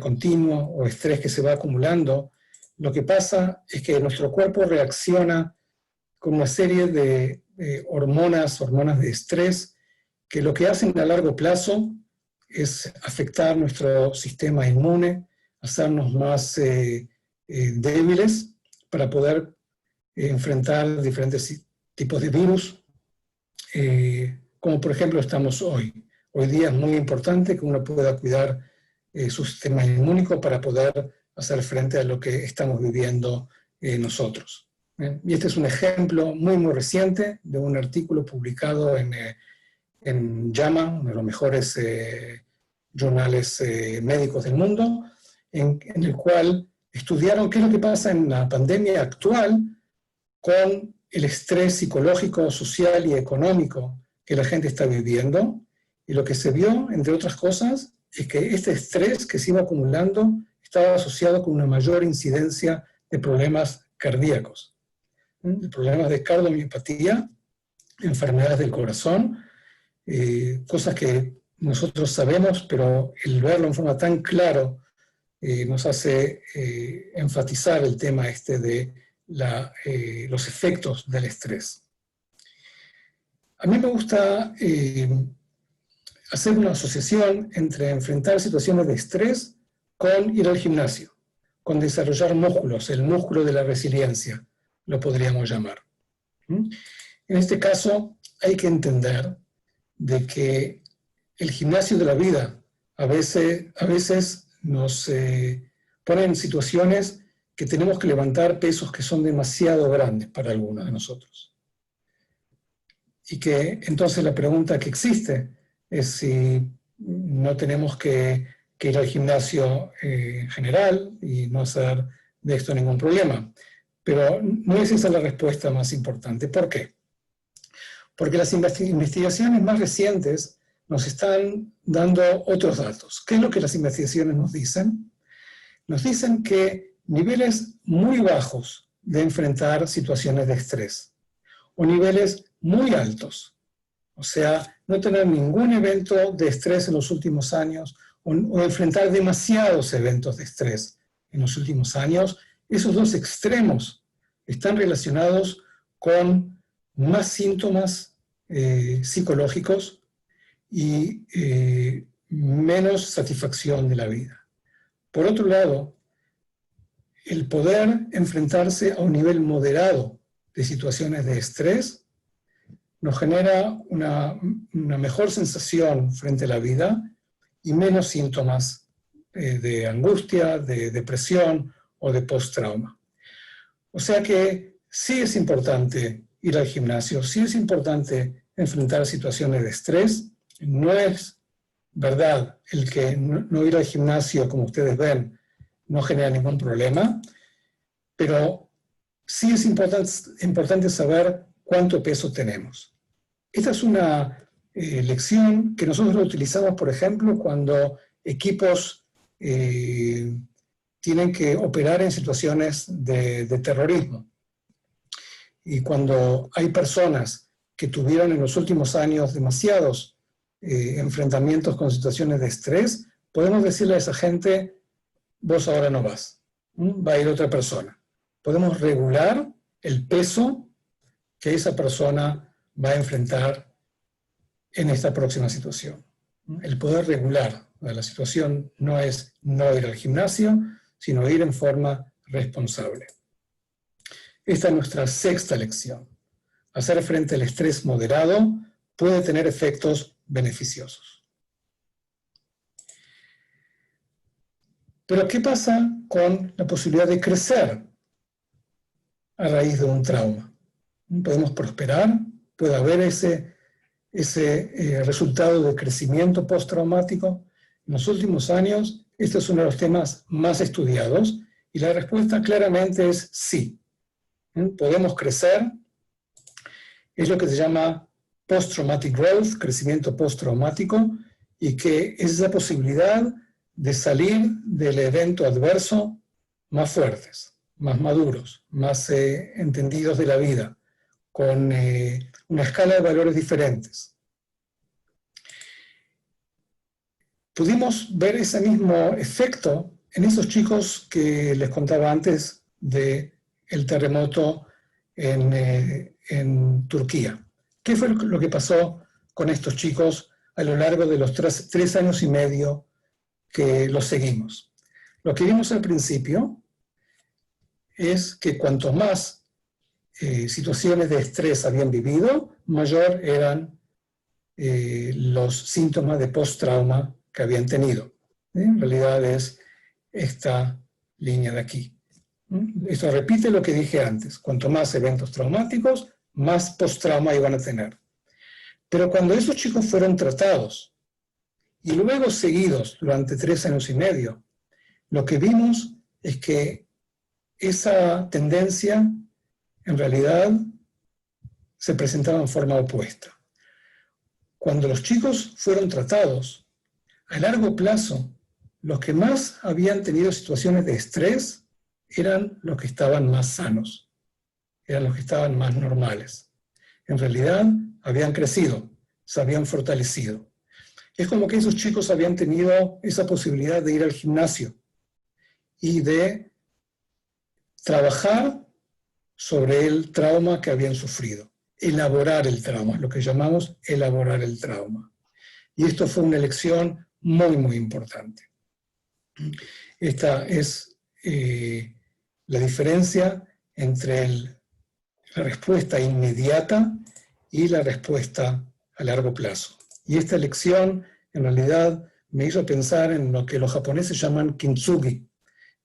S3: continuo o estrés que se va acumulando, lo que pasa es que nuestro cuerpo reacciona con una serie de hormonas de estrés, que lo que hacen a largo plazo es afectar nuestro sistema inmune, hacernos más débiles para poder enfrentar diferentes tipos de virus, como por ejemplo estamos hoy. Hoy día es muy importante que uno pueda cuidar su sistema inmunológico para poder hacer frente a lo que estamos viviendo nosotros. Y este es un ejemplo muy, muy reciente de un artículo publicado en JAMA, uno de los mejores jornales médicos del mundo, en el cual estudiaron qué es lo que pasa en la pandemia actual con el estrés psicológico, social y económico que la gente está viviendo. Y lo que se vio, entre otras cosas, es que este estrés que se iba acumulando estaba asociado con una mayor incidencia de problemas cardíacos, de problemas de cardiomiopatía, enfermedades del corazón, cosas que nosotros sabemos, pero el verlo en forma tan clara nos hace enfatizar el tema de los efectos del estrés. A mí me gusta hacer una asociación entre enfrentar situaciones de estrés con ir al gimnasio, con desarrollar músculos, el músculo de la resiliencia, lo podríamos llamar. En este caso hay que entender de que el gimnasio de la vida a veces nos pone en situaciones que tenemos que levantar pesos que son demasiado grandes para algunos de nosotros. Y que entonces la pregunta que existe es si no tenemos que ir al gimnasio general y no hacer de esto ningún problema. Pero no es esa la respuesta más importante. ¿Por qué? Porque las investigaciones más recientes nos están dando otros datos. ¿Qué es lo que las investigaciones nos dicen? Nos dicen que niveles muy bajos de enfrentar situaciones de estrés, o niveles muy altos, o sea, no tener ningún evento de estrés en los últimos años, o enfrentar demasiados eventos de estrés en los últimos años, esos dos extremos están relacionados con más síntomas psicológicos y menos satisfacción de la vida. Por otro lado, el poder enfrentarse a un nivel moderado de situaciones de estrés nos genera una mejor sensación frente a la vida y menos síntomas de angustia, de depresión o de post-trauma. O sea que sí es importante ir al gimnasio, sí es importante enfrentar situaciones de estrés. No es verdad el que no ir al gimnasio, como ustedes ven, no genera ningún problema, pero sí es importante saber cuánto peso tenemos. Esta es una lección que nosotros utilizamos, por ejemplo, cuando equipos tienen que operar en situaciones de terrorismo. Y cuando hay personas que tuvieron en los últimos años demasiados enfrentamientos con situaciones de estrés, podemos decirle a esa gente, vos ahora no vas, va a ir otra persona. Podemos regular el peso que esa persona va a enfrentar en esta próxima situación. El poder regular de la situación no es no ir al gimnasio, sino ir en forma responsable. Esta es nuestra sexta lección. Hacer frente al estrés moderado puede tener efectos beneficiosos. Pero ¿qué pasa con la posibilidad de crecer a raíz de un trauma? ¿Podemos prosperar? ¿Puede haber ese resultado de crecimiento postraumático? En los últimos años, este es uno de los temas más estudiados y la respuesta claramente es sí. Podemos crecer, es lo que se llama post-traumatic growth, crecimiento postraumático, y que es esa posibilidad de salir del evento adverso más fuertes, más maduros, más entendidos de la vida, con una escala de valores diferentes. Pudimos ver ese mismo efecto en esos chicos que les contaba antes del terremoto en Turquía. ¿Qué fue lo que pasó con estos chicos a lo largo de los 3 años y medio que los seguimos? Lo que vimos al principio es que cuanto más situaciones de estrés habían vivido, mayor eran los síntomas de post-trauma que habían tenido. En realidad es esta línea de aquí. Esto repite lo que dije antes. Cuanto más eventos traumáticos, más post-trauma iban a tener. Pero cuando esos chicos fueron tratados y luego seguidos durante 3 años y medio, lo que vimos es que esa tendencia en realidad se presentaba en forma opuesta. Cuando los chicos fueron tratados, a largo plazo, los que más habían tenido situaciones de estrés eran los que estaban más sanos, eran los que estaban más normales. En realidad, habían crecido, se habían fortalecido. Es como que esos chicos habían tenido esa posibilidad de ir al gimnasio y de trabajar sobre el trauma que habían sufrido, elaborar el trauma, lo que llamamos elaborar el trauma. Y esto fue una lección muy, muy importante. Esta es la diferencia entre la respuesta inmediata y la respuesta a largo plazo. Y esta lección, en realidad, me hizo pensar en lo que los japoneses llaman kintsugi.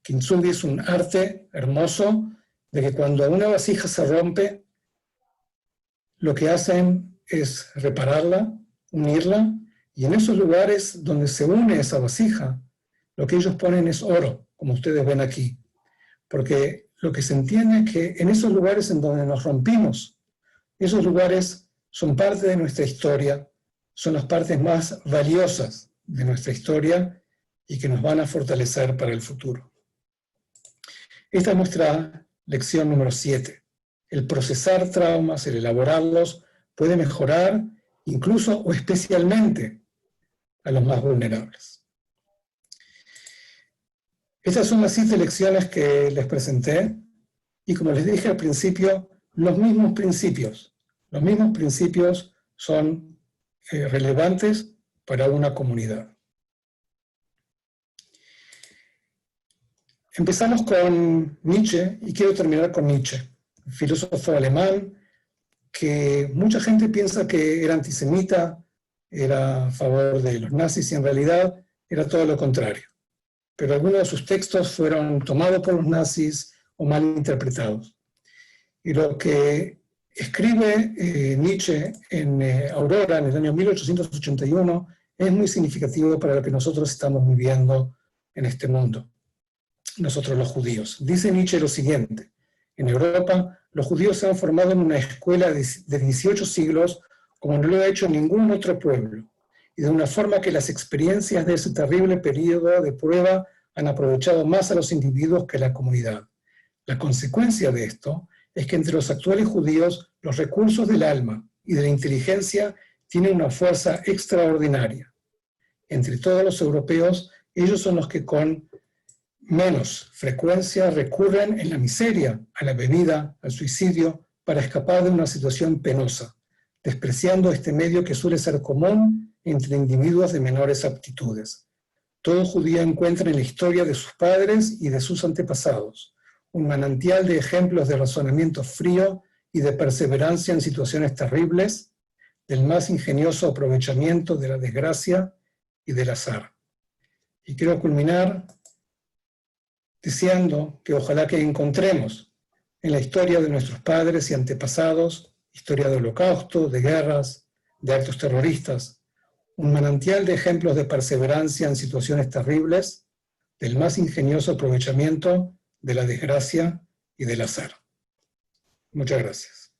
S3: Kintsugi es un arte hermoso de que cuando una vasija se rompe, lo que hacen es repararla, unirla, y en esos lugares donde se une esa vasija, lo que ellos ponen es oro, como ustedes ven aquí. Porque lo que se entiende es que en esos lugares en donde nos rompimos, esos lugares son parte de nuestra historia, son las partes más valiosas de nuestra historia y que nos van a fortalecer para el futuro. Esta es nuestra lección número 7. El procesar traumas, el elaborarlos, puede mejorar incluso o especialmente a los más vulnerables. Estas son las 7 lecciones que les presenté y como les dije al principio, los mismos principios son relevantes para una comunidad. Empezamos con Nietzsche y quiero terminar con Nietzsche, filósofo alemán que mucha gente piensa que era antisemita, era a favor de los nazis y en realidad era todo lo contrario. Pero algunos de sus textos fueron tomados por los nazis o mal interpretados. Y lo que escribe Nietzsche en Aurora, en el año 1881, es muy significativo para lo que nosotros estamos viviendo en este mundo, nosotros los judíos. Dice Nietzsche lo siguiente: en Europa, los judíos se han formado en una escuela de 18 siglos como no lo ha hecho ningún otro pueblo, y de una forma que las experiencias de ese terrible periodo de prueba han aprovechado más a los individuos que a la comunidad. La consecuencia de esto es que entre los actuales judíos los recursos del alma y de la inteligencia tienen una fuerza extraordinaria. Entre todos los europeos, ellos son los que con menos frecuencia recurren en la miseria, a la bebida, al suicidio, para escapar de una situación penosa, despreciando este medio que suele ser común entre individuos de menores aptitudes. Todo judío encuentra en la historia de sus padres y de sus antepasados un manantial de ejemplos de razonamiento frío y de perseverancia en situaciones terribles, del más ingenioso aprovechamiento de la desgracia y del azar. Y quiero culminar deseando que ojalá que encontremos en la historia de nuestros padres y antepasados, historia de holocausto, de guerras, de actos terroristas, un manantial de ejemplos de perseverancia en situaciones terribles, del más ingenioso aprovechamiento de la desgracia y del azar. Muchas gracias.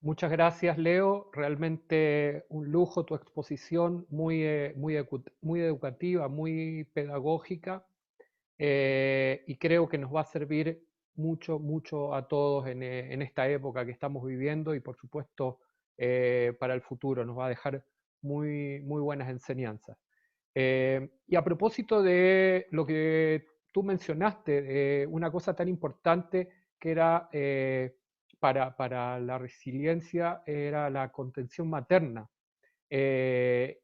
S2: Muchas gracias, Leo. Realmente un lujo tu exposición, muy educativa, muy pedagógica, y creo que nos va a servir mucho a todos en esta época que estamos viviendo y por supuesto para el futuro. Nos va a dejar muy buenas enseñanzas. Y a propósito de lo que tú mencionaste, una cosa tan importante que era para la resiliencia era la contención materna, y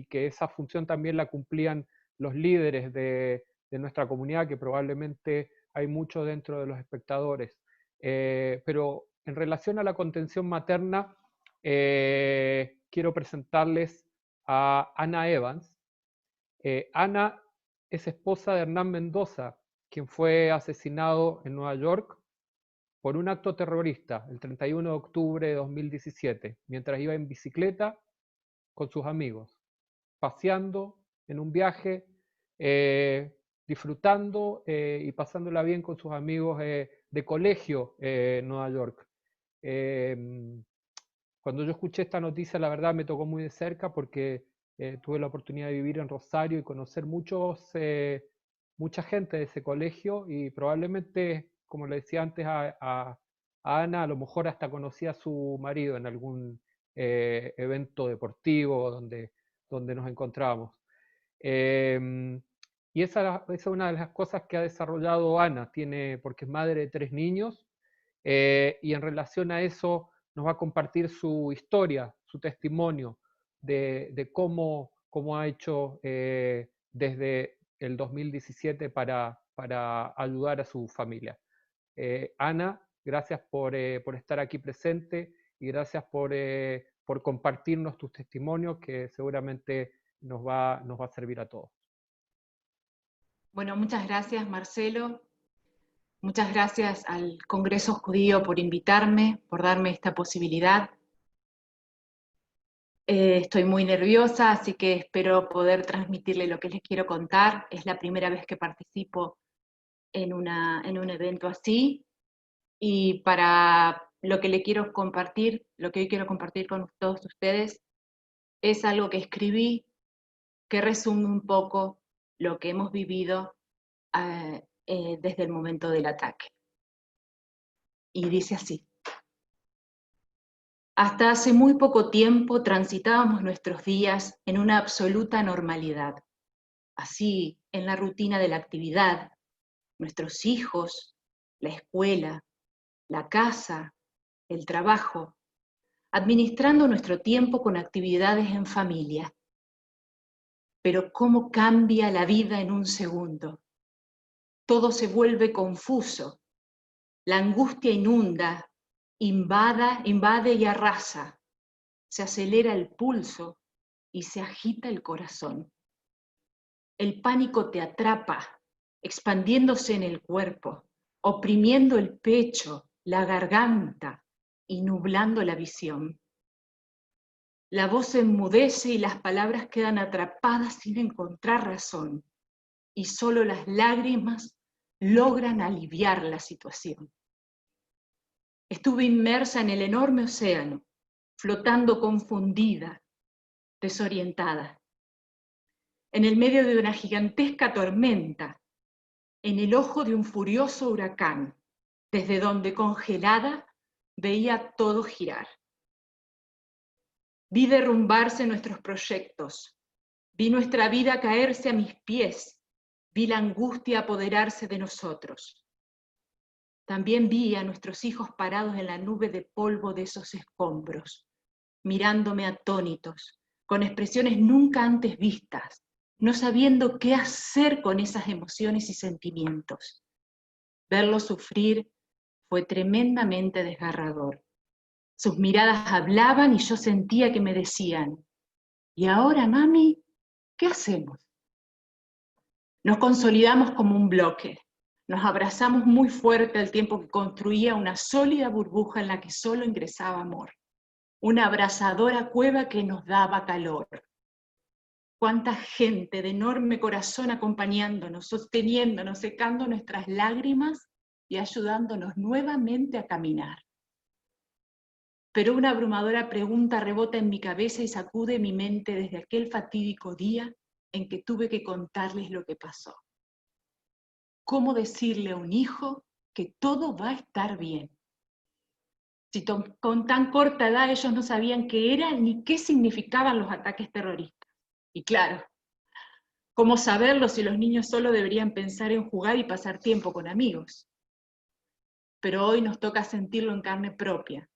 S2: que esa función también la cumplían los líderes de nuestra comunidad, que probablemente hay muchos dentro de los espectadores. Pero en relación a la contención materna, quiero presentarles a Ana Evans. Ana es esposa de Hernán Mendoza, quien fue asesinado en Nueva York por un acto terrorista el 31 de octubre de 2017, mientras iba en bicicleta con sus amigos, paseando en un viaje, disfrutando y pasándola bien con sus amigos de colegio en Nueva York. Cuando yo escuché esta noticia, la verdad me tocó muy de cerca porque tuve la oportunidad de vivir en Rosario y conocer mucha gente de ese colegio, y probablemente, como le decía antes a Ana, a lo mejor hasta conocía a su marido en algún evento deportivo donde nos encontrábamos. Y esa es una de las cosas que ha desarrollado Ana, porque es madre de 3 niños, y en relación a eso nos va a compartir su historia, su testimonio de cómo ha hecho desde el 2017 para ayudar a su familia. Ana, gracias por estar aquí presente, y gracias por compartirnos tus testimonios, que seguramente nos va a servir a todos.
S4: Bueno, muchas gracias, Marcelo. Muchas gracias al Congreso Judío por invitarme, por darme esta posibilidad. Estoy muy nerviosa, así que espero poder transmitirle lo que les quiero contar. Es la primera vez que participo en un evento así, y para lo que le quiero compartir, lo que hoy quiero compartir con todos ustedes, es algo que escribí, que resume un poco lo que hemos vivido desde el momento del ataque. Y dice así: hasta hace muy poco tiempo transitábamos nuestros días en una absoluta normalidad. Así, en la rutina de la actividad, nuestros hijos, la escuela, la casa, el trabajo, administrando nuestro tiempo con actividades en familia. Pero ¿cómo cambia la vida en un segundo? Todo se vuelve confuso. La angustia inunda, invade y arrasa. Se acelera el pulso y se agita el corazón. El pánico te atrapa, expandiéndose en el cuerpo, oprimiendo el pecho, la garganta y nublando la visión. La voz se enmudece y las palabras quedan atrapadas sin encontrar razón, y solo las lágrimas logran aliviar la situación. Estuve inmersa en el enorme océano, flotando confundida, desorientada, en el medio de una gigantesca tormenta, en el ojo de un furioso huracán, desde donde congelada veía todo girar. Vi derrumbarse nuestros proyectos, vi nuestra vida caerse a mis pies, vi la angustia apoderarse de nosotros. También vi a nuestros hijos parados en la nube de polvo de esos escombros, mirándome atónitos, con expresiones nunca antes vistas, no sabiendo qué hacer con esas emociones y sentimientos. Verlos sufrir fue tremendamente desgarrador. Sus miradas hablaban y yo sentía que me decían: ¿y ahora, mami, qué hacemos? Nos consolidamos como un bloque. Nos abrazamos muy fuerte al tiempo que construía una sólida burbuja en la que solo ingresaba amor. Una abrasadora cueva que nos daba calor. Cuánta gente de enorme corazón acompañándonos, sosteniéndonos, secando nuestras lágrimas y ayudándonos nuevamente a caminar. Pero una abrumadora pregunta rebota en mi cabeza y sacude mi mente desde aquel fatídico día en que tuve que contarles lo que pasó. ¿Cómo decirle a un hijo que todo va a estar bien? Si con tan corta edad ellos no sabían qué eran ni qué significaban los ataques terroristas. Y claro, ¿cómo saberlo si los niños solo deberían pensar en jugar y pasar tiempo con amigos? Pero hoy nos toca sentirlo en carne propia,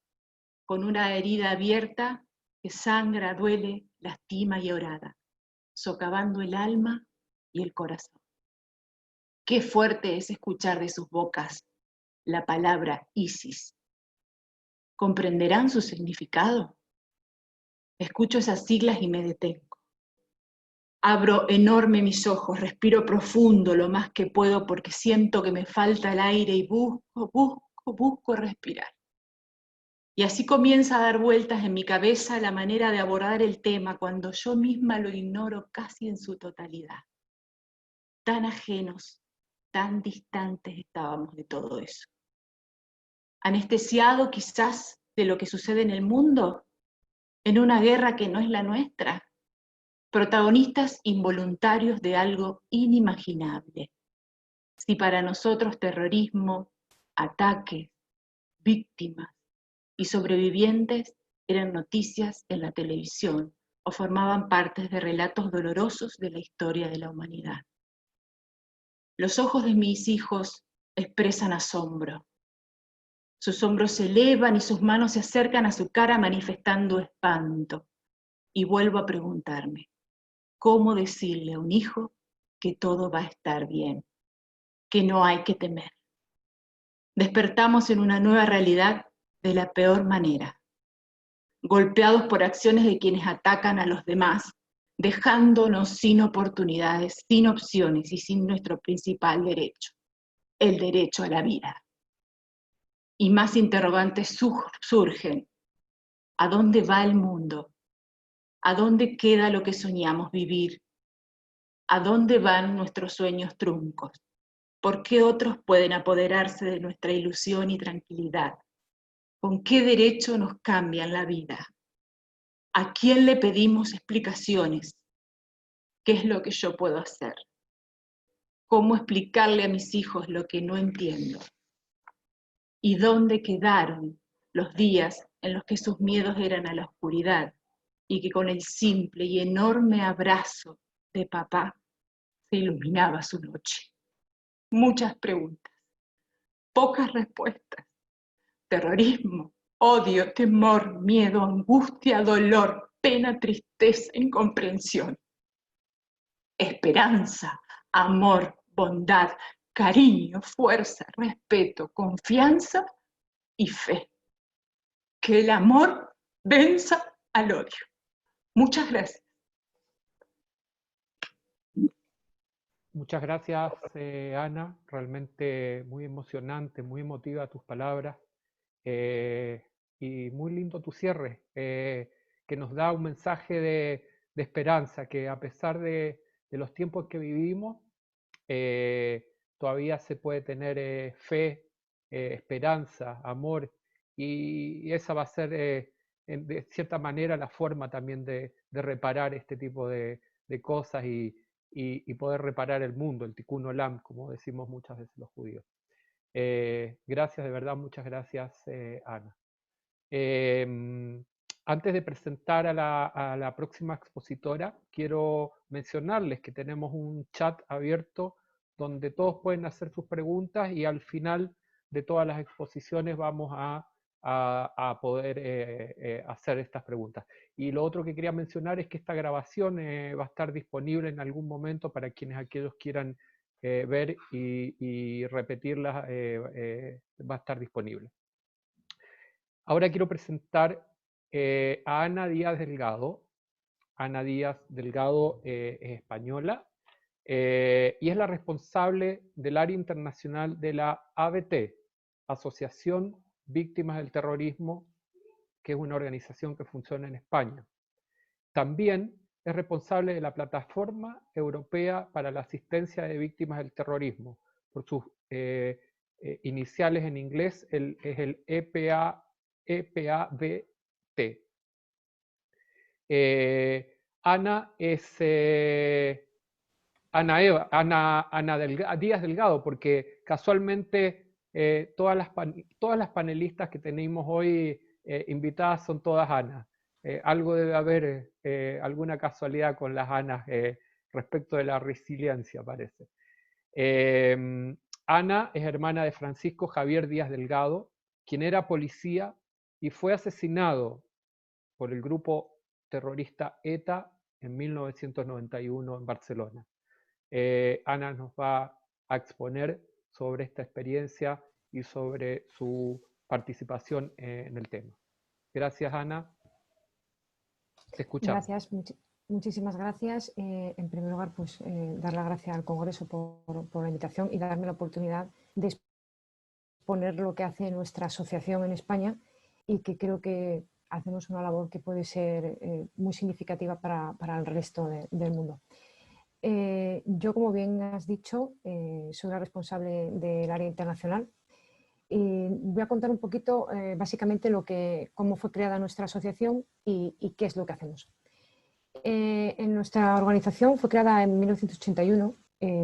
S4: con una herida abierta que sangra, duele, lastima y orada, socavando el alma y el corazón. Qué fuerte es escuchar de sus bocas la palabra ISIS. ¿Comprenderán su significado? Escucho esas siglas y me detengo. Abro enorme mis ojos, respiro profundo lo más que puedo porque siento que me falta el aire y busco respirar. Y así comienza a dar vueltas en mi cabeza la manera de abordar el tema cuando yo misma lo ignoro casi en su totalidad. Tan ajenos, tan distantes estábamos de todo eso. Anestesiado quizás de lo que sucede en el mundo, en una guerra que no es la nuestra, protagonistas involuntarios de algo inimaginable. Si para nosotros terrorismo, ataques, víctimas y sobrevivientes eran noticias en la televisión o formaban partes de relatos dolorosos de la historia de la humanidad. Los ojos de mis hijos expresan asombro. Sus hombros se elevan y sus manos se acercan a su cara manifestando espanto. Y vuelvo a preguntarme, ¿cómo decirle a un hijo que todo va a estar bien, que no hay que temer? Despertamos en una nueva realidad de la peor manera, golpeados por acciones de quienes atacan a los demás, dejándonos sin oportunidades, sin opciones y sin nuestro principal derecho, el derecho a la vida. Y más interrogantes surgen. ¿A dónde va el mundo? ¿A dónde queda lo que soñamos vivir? ¿A dónde van nuestros sueños truncos? ¿Por qué otros pueden apoderarse de nuestra ilusión y tranquilidad? ¿Con qué derecho nos cambian la vida? ¿A quién le pedimos explicaciones? ¿Qué es lo que yo puedo hacer? ¿Cómo explicarle a mis hijos lo que no entiendo? ¿Y dónde quedaron los días en los que sus miedos eran a la oscuridad y que con el simple y enorme abrazo de papá se iluminaba su noche? Muchas preguntas, pocas respuestas. Terrorismo, odio, temor, miedo, angustia, dolor, pena, tristeza, incomprensión. Esperanza, amor, bondad, cariño, fuerza, respeto, confianza y fe. Que el amor venza al odio. Muchas gracias.
S2: Muchas gracias, Ana. Realmente muy emocionante, muy emotiva tus palabras. Y muy lindo tu cierre, que nos da un mensaje de esperanza, que a pesar de los tiempos que vivimos, todavía se puede tener fe, esperanza, amor, y esa va a ser de cierta manera la forma también de reparar este tipo de cosas y poder reparar el mundo, el tikkun olam, como decimos muchas veces los judíos. Gracias, de verdad, muchas gracias, Ana. Antes de presentar a la próxima expositora, quiero mencionarles que tenemos un chat abierto donde todos pueden hacer sus preguntas y al final de todas las exposiciones vamos a poder hacer estas preguntas. Y lo otro que quería mencionar es que esta grabación va a estar disponible en algún momento para quienes aquellos quieran ver y repetirlas, va a estar disponible. Ahora quiero presentar a Ana Díaz Delgado. Ana Díaz Delgado es española y es la responsable del área internacional de la ABT, Asociación Víctimas del Terrorismo, que es una organización que funciona en España. También es responsable de la Plataforma Europea para la Asistencia de Víctimas del Terrorismo. Por sus iniciales en inglés es el EPABT. Ana es Ana Díaz Delgado, porque casualmente todas las panelistas que tenemos hoy invitadas son todas Ana. Algo debe haber, alguna casualidad con las Anas respecto de la resiliencia, parece. Ana es hermana de Francisco Javier Díaz Delgado, quien era policía y fue asesinado por el grupo terrorista ETA en 1991 en Barcelona. Ana nos va a exponer sobre esta experiencia y sobre su participación en el tema. Gracias, Ana. Te escuchamos.
S5: Gracias, Muchísimas gracias. En primer lugar, pues dar las gracias al Congreso por la invitación y darme la oportunidad de exponer lo que hace nuestra asociación en España y que creo que hacemos una labor que puede ser muy significativa para el resto del mundo. Yo, como bien has dicho, soy la responsable del área internacional y voy a contar un poquito básicamente cómo fue creada nuestra asociación y qué es lo que hacemos. En nuestra organización fue creada en 1981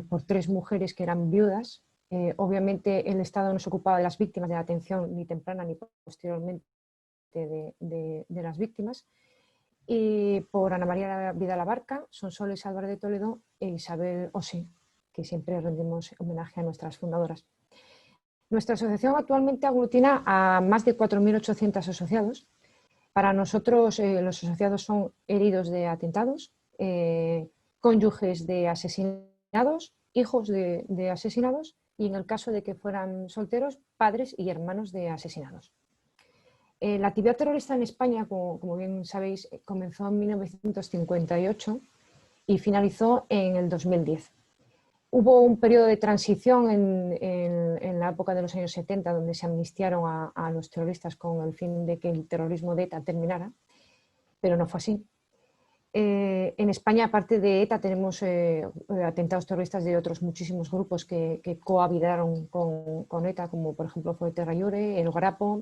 S5: por 3 mujeres que eran viudas. Obviamente el Estado no se ocupaba de las víctimas de la atención ni temprana ni posteriormente de las víctimas. Y por Ana María Vidal Abarca, Sonsoles Álvarez de Toledo e Isabel Osí, que siempre rendimos homenaje a nuestras fundadoras. Nuestra asociación actualmente aglutina a más de 4.800 asociados. Para nosotros los asociados son heridos de atentados, cónyuges de asesinados, hijos de asesinados y en el caso de que fueran solteros, padres y hermanos de asesinados. La actividad terrorista en España, como bien sabéis, comenzó en 1958 y finalizó en el 2010. Hubo un periodo de transición en la época de los años 70 donde se amnistiaron a los terroristas con el fin de que el terrorismo de ETA terminara, pero no fue así. En España, aparte de ETA, tenemos atentados terroristas de otros muchísimos grupos que cohabitaron con ETA, como por ejemplo fue Terra Llore, el Grapo,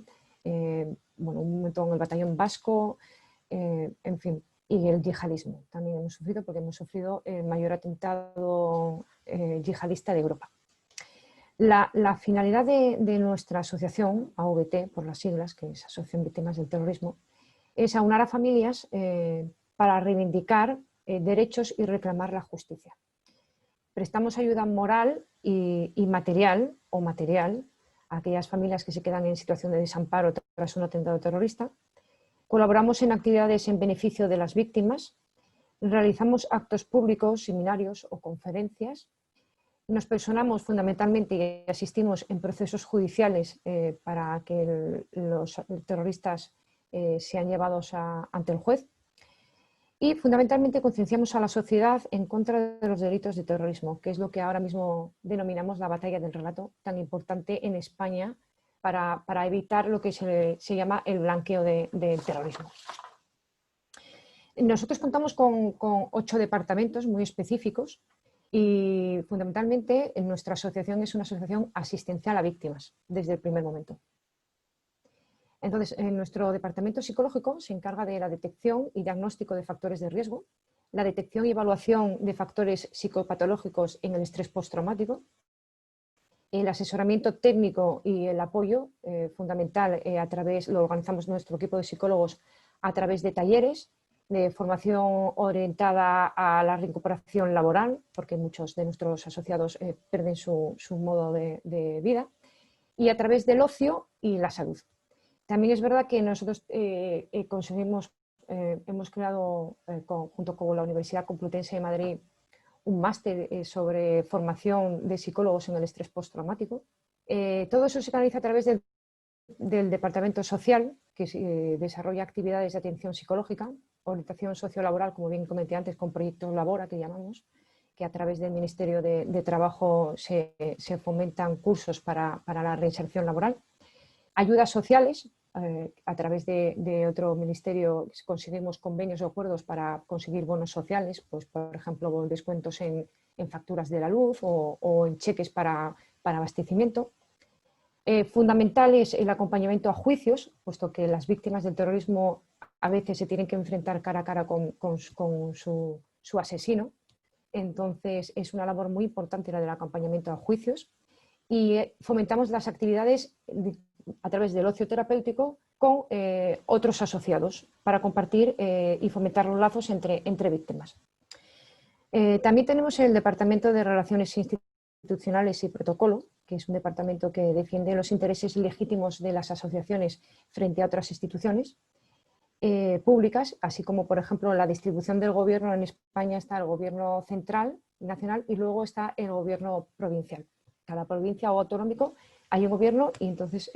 S5: bueno, un montón el Batallón Vasco, en fin, y el yihadismo. También hemos sufrido porque hemos sufrido el mayor atentado yihadista de Europa. La finalidad de nuestra asociación, AVT, por las siglas, que es Asociación Víctimas del Terrorismo, es aunar a familias para reivindicar derechos y reclamar la justicia. Prestamos ayuda moral y material a aquellas familias que se quedan en situación de desamparo tras un atentado terrorista. Colaboramos en actividades en beneficio de las víctimas, realizamos actos públicos, seminarios o conferencias. Nos personamos fundamentalmente y asistimos en procesos judiciales para que los terroristas sean llevados ante el juez. Y fundamentalmente concienciamos a la sociedad en contra de los delitos de terrorismo, que es lo que ahora mismo denominamos la batalla del relato, tan importante en España para evitar lo que se llama el blanqueo del terrorismo. Nosotros contamos con 8 departamentos muy específicos y fundamentalmente nuestra asociación es una asociación asistencial a víctimas desde el primer momento. Entonces, nuestro departamento psicológico se encarga de la detección y diagnóstico de factores de riesgo, la detección y evaluación de factores psicopatológicos en el estrés postraumático, el asesoramiento técnico y el apoyo fundamental lo organizamos nuestro equipo de psicólogos a través de talleres, de formación orientada a la recuperación laboral, porque muchos de nuestros asociados pierden su modo de vida, y a través del ocio y la salud. También es verdad que nosotros hemos creado, junto con la Universidad Complutense de Madrid, un máster sobre formación de psicólogos en el estrés postraumático. Todo eso se canaliza a través del Departamento Social, que desarrolla actividades de atención psicológica, orientación sociolaboral, como bien comenté antes, con proyectos Labora, que llamamos, que a través del Ministerio de Trabajo se fomentan cursos para la reinserción laboral. Ayudas sociales, a través de otro ministerio conseguimos convenios o acuerdos para conseguir bonos sociales, pues por ejemplo descuentos en facturas de la luz o en cheques para abastecimiento. Fundamental es el acompañamiento a juicios, puesto que las víctimas del terrorismo a veces se tienen que enfrentar cara a cara con su asesino. Entonces es una labor muy importante la del acompañamiento a juicios. Y fomentamos las actividades a través del ocio terapéutico con otros asociados para compartir y fomentar los lazos entre víctimas. También tenemos el Departamento de Relaciones Institucionales y Protocolo, que es un departamento que defiende los intereses legítimos de las asociaciones frente a otras instituciones públicas, así como, por ejemplo, la distribución del gobierno. En España está el gobierno central, nacional, y luego está el gobierno provincial. Cada provincia o autonómico hay un gobierno y entonces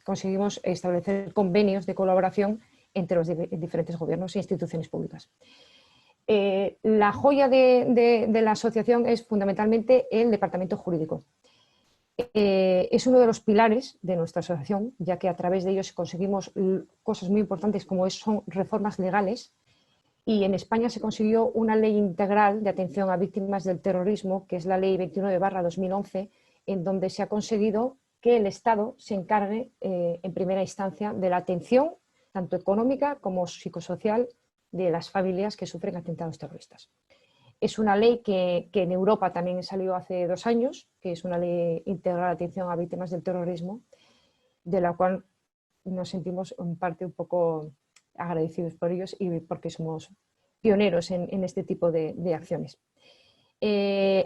S5: conseguimos establecer convenios de colaboración entre los diferentes gobiernos e instituciones públicas. La joya de la asociación es fundamentalmente el departamento jurídico. Es uno de los pilares de nuestra asociación, ya que a través de ellos conseguimos cosas muy importantes como son reformas legales, y en España se consiguió una ley integral de atención a víctimas del terrorismo, que es la ley 29/2011, en donde se ha conseguido que el Estado se encargue en primera instancia de la atención, tanto económica como psicosocial, de las familias que sufren atentados terroristas. Es una ley que en Europa también salió hace 2 años, que es una ley integral de atención a víctimas del terrorismo, de la cual nos sentimos en parte un poco agradecidos por ellos y porque somos pioneros en este tipo de acciones.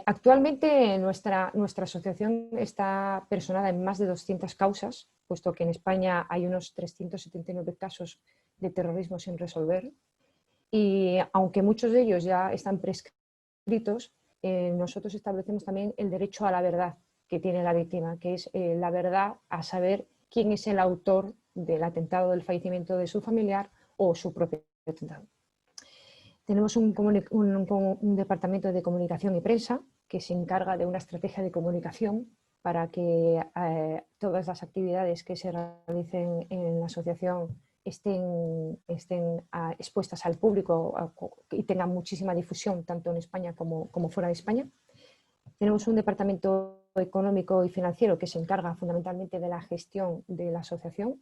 S5: Actualmente nuestra asociación está personada en más de 200 causas, puesto que en España hay unos 379 casos de terrorismo sin resolver, y aunque muchos de ellos ya están prescritos, nosotros establecemos también el derecho a la verdad que tiene la víctima, que es la verdad a saber quién es el autor del atentado, del fallecimiento de su familiar o su propio atentado. Tenemos un departamento de comunicación y prensa que se encarga de una estrategia de comunicación para que todas las actividades que se realicen en la asociación estén expuestas al público y tengan muchísima difusión tanto en España como fuera de España. Tenemos un departamento económico y financiero que se encarga fundamentalmente de la gestión de la asociación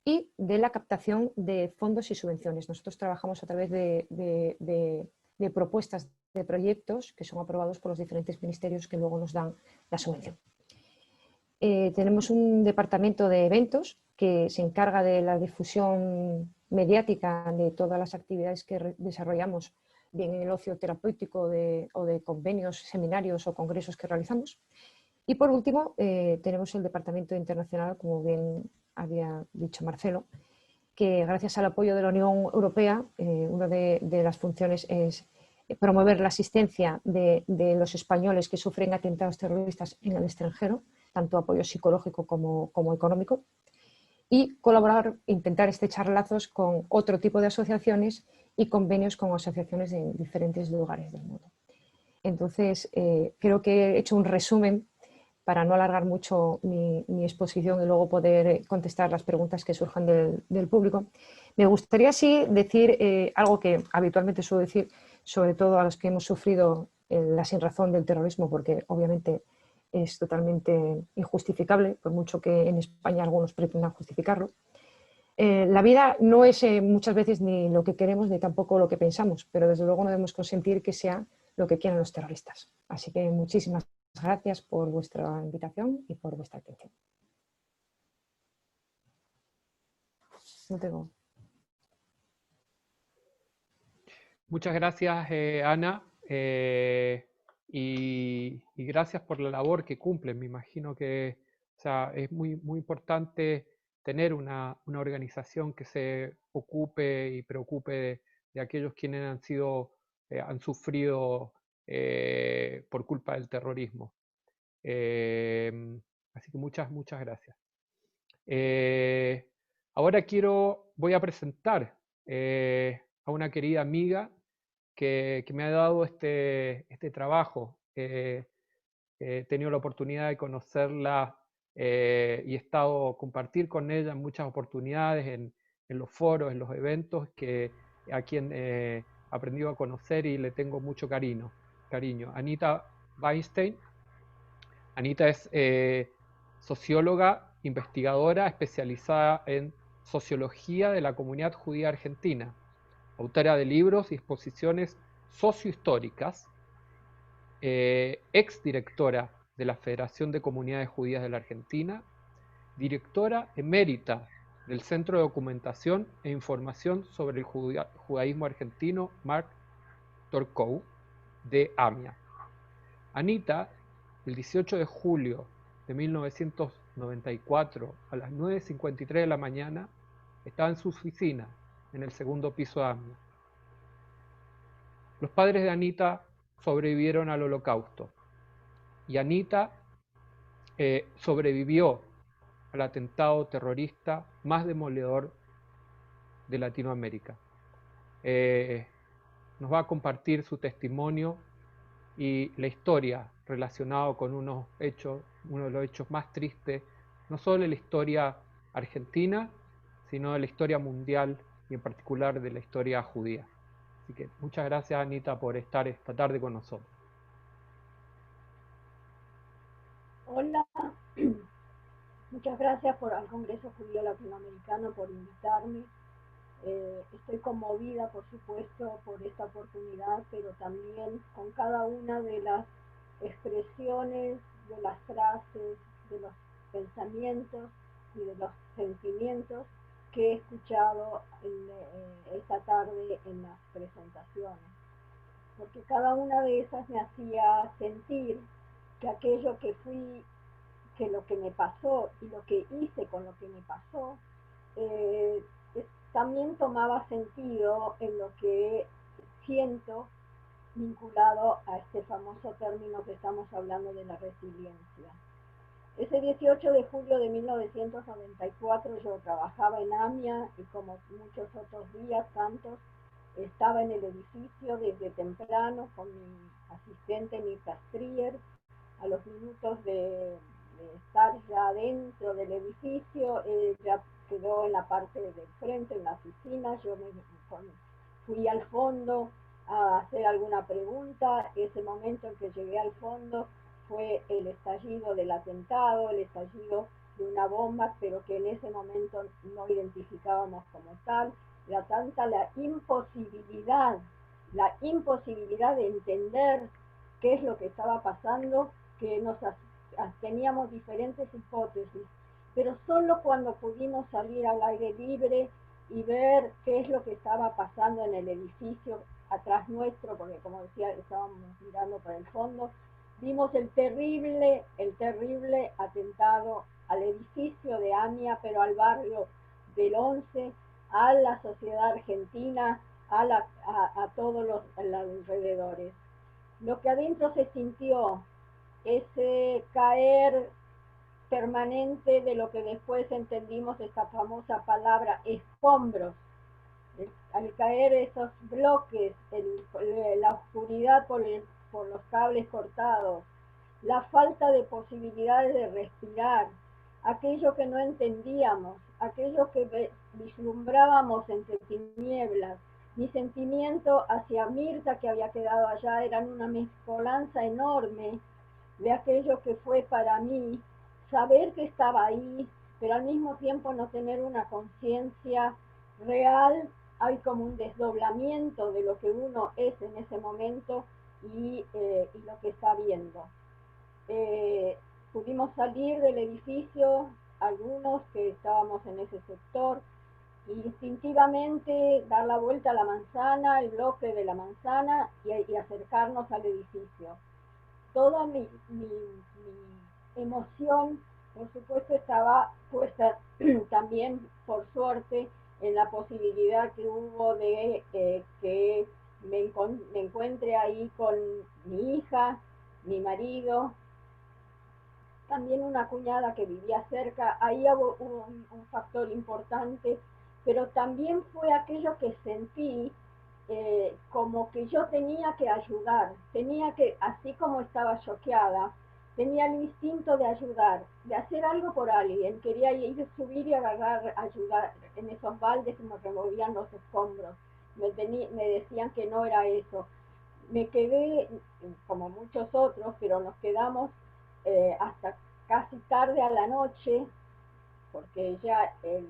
S5: y de la captación de fondos y subvenciones. Nosotros trabajamos a través de propuestas de proyectos que son aprobados por los diferentes ministerios que luego nos dan la subvención. Tenemos un departamento de eventos que se encarga de la difusión mediática de todas las actividades que desarrollamos, bien en el ocio terapéutico o de convenios, seminarios o congresos que realizamos. Y por último, tenemos el departamento internacional, como bien había dicho Marcelo, que gracias al apoyo de la Unión Europea, una de las funciones es promover la asistencia de los españoles que sufren atentados terroristas en el extranjero, tanto apoyo psicológico como económico, y colaborar, intentar estrechar lazos con otro tipo de asociaciones y convenios con asociaciones en diferentes lugares del mundo. Entonces, creo que he hecho un resumen para no alargar mucho mi exposición y luego poder contestar las preguntas que surjan del público. Me gustaría sí decir algo que habitualmente suelo decir, sobre todo a los que hemos sufrido la sinrazón del terrorismo, porque obviamente es totalmente injustificable, por mucho que en España algunos pretendan justificarlo. La vida no es muchas veces ni lo que queremos ni tampoco lo que pensamos, pero desde luego no debemos consentir que sea lo que quieran los terroristas. Así que muchísimas gracias por vuestra invitación y por vuestra atención. No tengo.
S2: Muchas gracias, Ana, y gracias por la labor que cumplen. Me imagino que es muy importante tener una organización que se ocupe y preocupe de aquellos quienes han sufrido por culpa del terrorismo. Así que muchas gracias. Ahora voy a presentar a una querida amiga que me ha dado este trabajo. He tenido la oportunidad de conocerla y he estado compartir con ella en muchas oportunidades, en los foros, en los eventos, a quien he aprendido a conocer y le tengo mucho cariño. Anita Weinstein. Anita es socióloga, investigadora especializada en sociología de la comunidad judía argentina, autora de libros y exposiciones sociohistóricas, exdirectora de la Federación de Comunidades Judías de la Argentina, directora emérita del Centro de Documentación e Información sobre el Judaísmo Argentino Mark Torkou de AMIA. Anita, el 18 de julio de 1994, a las 9:53 de la mañana, estaba en su oficina, en el segundo piso de AMIA. Los padres de Anita sobrevivieron al Holocausto y Anita sobrevivió al atentado terrorista más demoledor de Latinoamérica. Nos va a compartir su testimonio y la historia relacionada con uno de los hechos más tristes, no solo de la historia argentina, sino de la historia mundial y en particular de la historia judía. Así que muchas gracias, Anita, por estar esta tarde con nosotros.
S6: Hola, muchas gracias al Congreso Judío Latinoamericano por invitarme. Estoy conmovida, por supuesto, por esta oportunidad, pero también con cada una de las expresiones, de las frases, de los pensamientos y de los sentimientos que he escuchado esta tarde en las presentaciones. Porque cada una de esas me hacía sentir que aquello que fui, que lo que me pasó y lo que hice con lo que me pasó, también tomaba sentido en lo que siento vinculado a este famoso término que estamos hablando de la resiliencia. Ese 18 de julio de 1994 yo trabajaba en AMIA y como muchos otros días, tantos, estaba en el edificio desde temprano con mi asistente Mirta Strier. A los minutos de estar ya dentro del edificio, ya quedó en la parte del frente, en la oficina. Yo fui al fondo a hacer alguna pregunta. Ese momento en que llegué al fondo fue el estallido del atentado, el estallido de una bomba, pero que en ese momento no identificábamos como tal. Era tanta la imposibilidad de entender qué es lo que estaba pasando, que teníamos diferentes hipótesis, pero solo cuando pudimos salir al aire libre y ver qué es lo que estaba pasando en el edificio atrás nuestro, porque como decía, estábamos mirando para el fondo, vimos el terrible atentado al edificio de AMIA, pero al barrio del 11, a la sociedad argentina, a todos los alrededores. Lo que adentro se sintió, ese caer permanente de lo que después entendimos esta famosa palabra escombros, al caer esos bloques, la oscuridad por los cables cortados, la falta de posibilidades de respirar, aquello que no entendíamos, aquello que vislumbrábamos entre tinieblas. Mi sentimiento hacia Mirta, que había quedado allá, eran una mezcolanza enorme de aquello que fue para mí, saber que estaba ahí, pero al mismo tiempo no tener una conciencia real. Hay como un desdoblamiento de lo que uno es en ese momento y lo que está viendo. Pudimos salir del edificio, algunos que estábamos en ese sector, y instintivamente dar la vuelta a la manzana, el bloque de la manzana, y acercarnos al edificio. Toda mi emoción, por supuesto, estaba puesta también, por suerte, en la posibilidad que hubo de que me encuentre ahí con mi hija, mi marido, también una cuñada que vivía cerca. Ahí hubo un factor importante, pero también fue aquello que sentí como que yo tenía que ayudar, así como estaba choqueada, tenía el instinto de ayudar, de hacer algo por alguien. Quería ir, subir y ayudar en esos baldes que me removían los escombros. Me decían que no era eso. Me quedé, como muchos otros, pero nos quedamos hasta casi tarde a la noche, porque ya el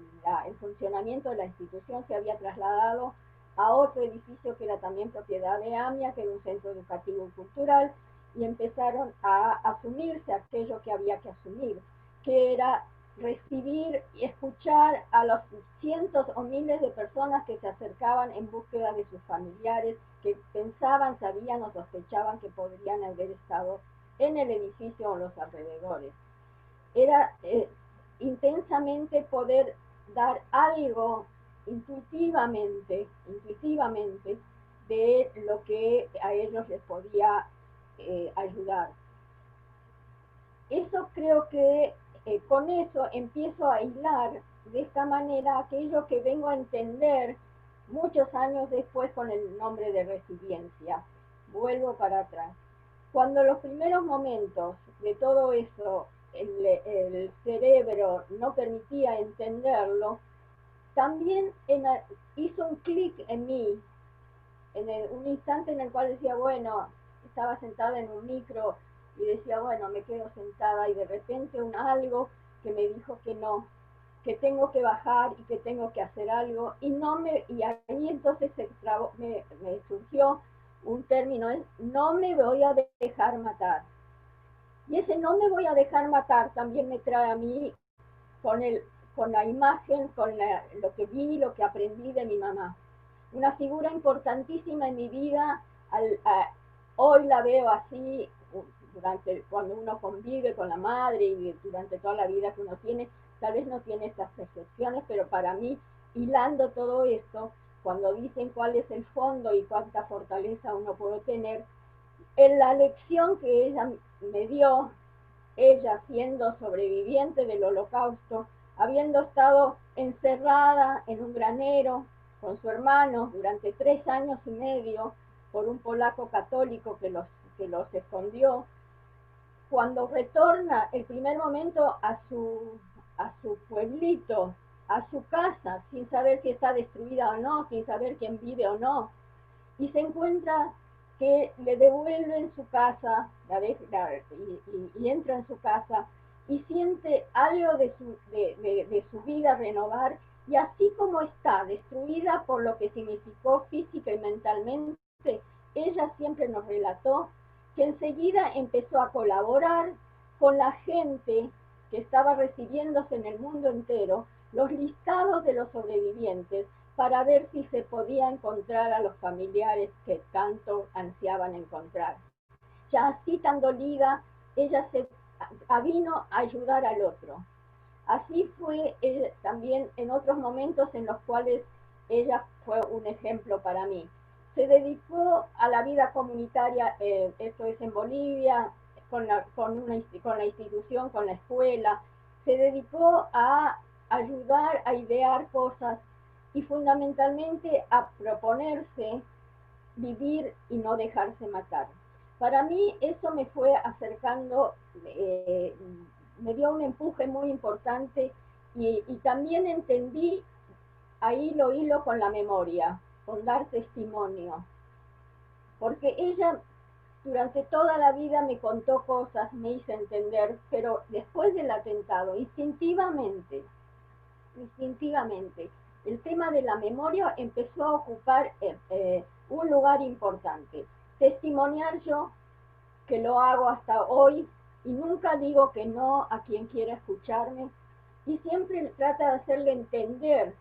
S6: funcionamiento de la institución se había trasladado a otro edificio que era también propiedad de AMIA, que era un centro educativo y cultural, y empezaron a asumirse aquello que había que asumir, que era recibir y escuchar a los cientos o miles de personas que se acercaban en búsqueda de sus familiares, que pensaban, sabían o sospechaban que podrían haber estado en el edificio o los alrededores. Era intensamente poder dar algo intuitivamente de lo que a ellos les podía ayudar. Eso creo que con eso empiezo a hilar de esta manera aquello que vengo a entender muchos años después con el nombre de resiliencia. Vuelvo para atrás. Cuando los primeros momentos de todo eso, el cerebro no permitía entenderlo, también hizo un clic en mí, un instante en el cual decía, bueno, estaba sentada en un micro y decía, bueno, me quedo sentada, y de repente algo que me dijo que no, que tengo que bajar y que tengo que hacer algo, y ahí entonces me surgió un término, es no me voy a dejar matar. Y ese no me voy a dejar matar también me trae a mí con la imagen, lo que vi, lo que aprendí de mi mamá. Una figura importantísima en mi vida, hoy la veo así, cuando uno convive con la madre y durante toda la vida que uno tiene, tal vez no tiene estas percepciones, pero para mí, hilando todo esto, cuando dicen cuál es el fondo y cuánta fortaleza uno puede tener, en la lección que ella me dio, ella siendo sobreviviente del Holocausto, habiendo estado encerrada en un granero con su hermano durante 3 años y medio por un polaco católico que los escondió, cuando retorna el primer momento a su pueblito, a su casa, sin saber si está destruida o no, sin saber quién vive o no, y se encuentra que le devuelven su casa, y entra en su casa, y siente algo de su vida renovar, y así como está destruida por lo que significó física y mentalmente, ella siempre nos relató que enseguida empezó a colaborar con la gente que estaba recibiéndose en el mundo entero, los listados de los sobrevivientes, para ver si se podía encontrar a los familiares que tanto ansiaban encontrar. Ya así tan dolida, ella se avino a ayudar al otro. Así fue también en otros momentos en los cuales ella fue un ejemplo para mí. Se dedicó a la vida comunitaria, esto es en Bolivia, con la institución, con la escuela. Se dedicó a ayudar a idear cosas y fundamentalmente a proponerse vivir y no dejarse matar. Para mí eso me fue acercando, me dio un empuje muy importante, y también entendí, ahí lo hilo con la memoria, con dar testimonio, porque ella durante toda la vida me contó cosas, me hizo entender, pero después del atentado, instintivamente, el tema de la memoria empezó a ocupar un lugar importante. Testimoniar yo, que lo hago hasta hoy, y nunca digo que no a quien quiera escucharme, y siempre trata de hacerle entender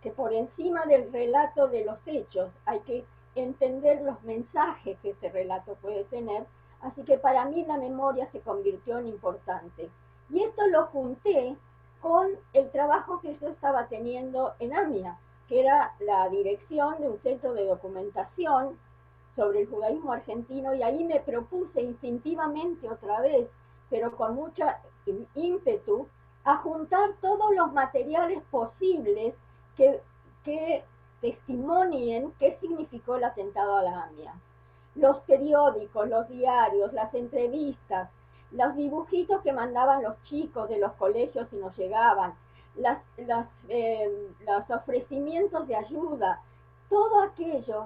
S6: que por encima del relato de los hechos hay que entender los mensajes que ese relato puede tener. Así que para mí la memoria se convirtió en importante. Y esto lo junté con el trabajo que yo estaba teniendo en AMIA, que era la dirección de un centro de documentación sobre el judaísmo argentino, y ahí me propuse instintivamente otra vez, pero con mucha ímpetu, a juntar todos los materiales posibles que testimonien qué significó el atentado a la AMIA. Los periódicos, los diarios, las entrevistas, los dibujitos que mandaban los chicos de los colegios y nos llegaban, los ofrecimientos de ayuda, todo aquello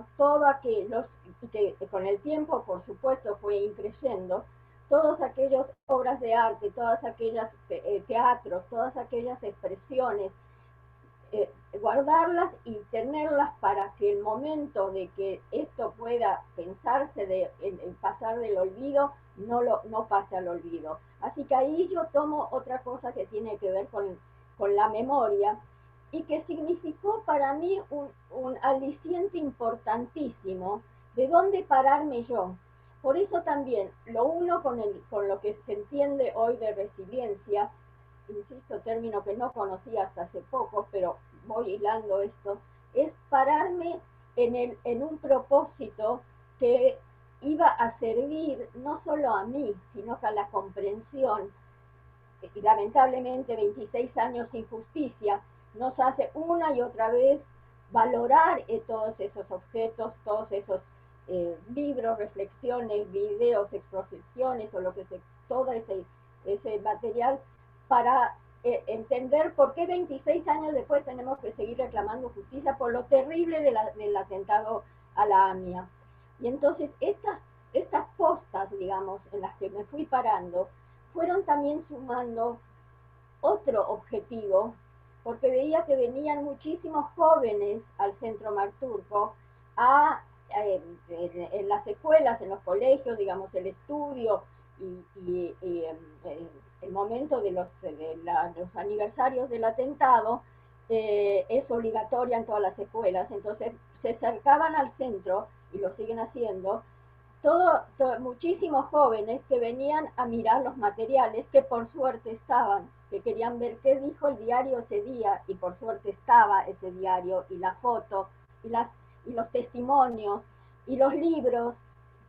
S6: que con el tiempo, por supuesto, fue increciendo, todas aquellas obras de arte, todas aquellas teatros, todas aquellas expresiones, guardarlas y tenerlas para que el momento de que esto pueda pensarse en pasar del olvido, no pase al olvido. Así que ahí yo tomo otra cosa que tiene que ver con la memoria, y que significó para mí un aliciente importantísimo de dónde pararme yo. Por eso también lo uno con lo que se entiende hoy de resiliencia, insisto, término que no conocía hasta hace poco, pero voy hilando esto, es pararme en un propósito que iba a servir no solo a mí, sino que a la comprensión, y lamentablemente 26 años sin justicia nos hace una y otra vez valorar todos esos objetos, todos esos libros, reflexiones, videos, exposiciones o lo que sea, todo ese material para entender por qué 26 años después tenemos que seguir reclamando justicia por lo terrible del atentado a la AMIA. Y entonces estas postas, digamos, en las que me fui parando, fueron también sumando otro objetivo, porque veía que venían muchísimos jóvenes al Centro Marturco en las escuelas, en los colegios, digamos, el estudio y el momento de los aniversarios del atentado es obligatoria en todas las escuelas, entonces se acercaban al centro, y lo siguen haciendo, muchísimos jóvenes que venían a mirar los materiales que por suerte estaban, que querían ver qué dijo el diario ese día, y por suerte estaba ese diario, y la foto, y los testimonios, y los libros,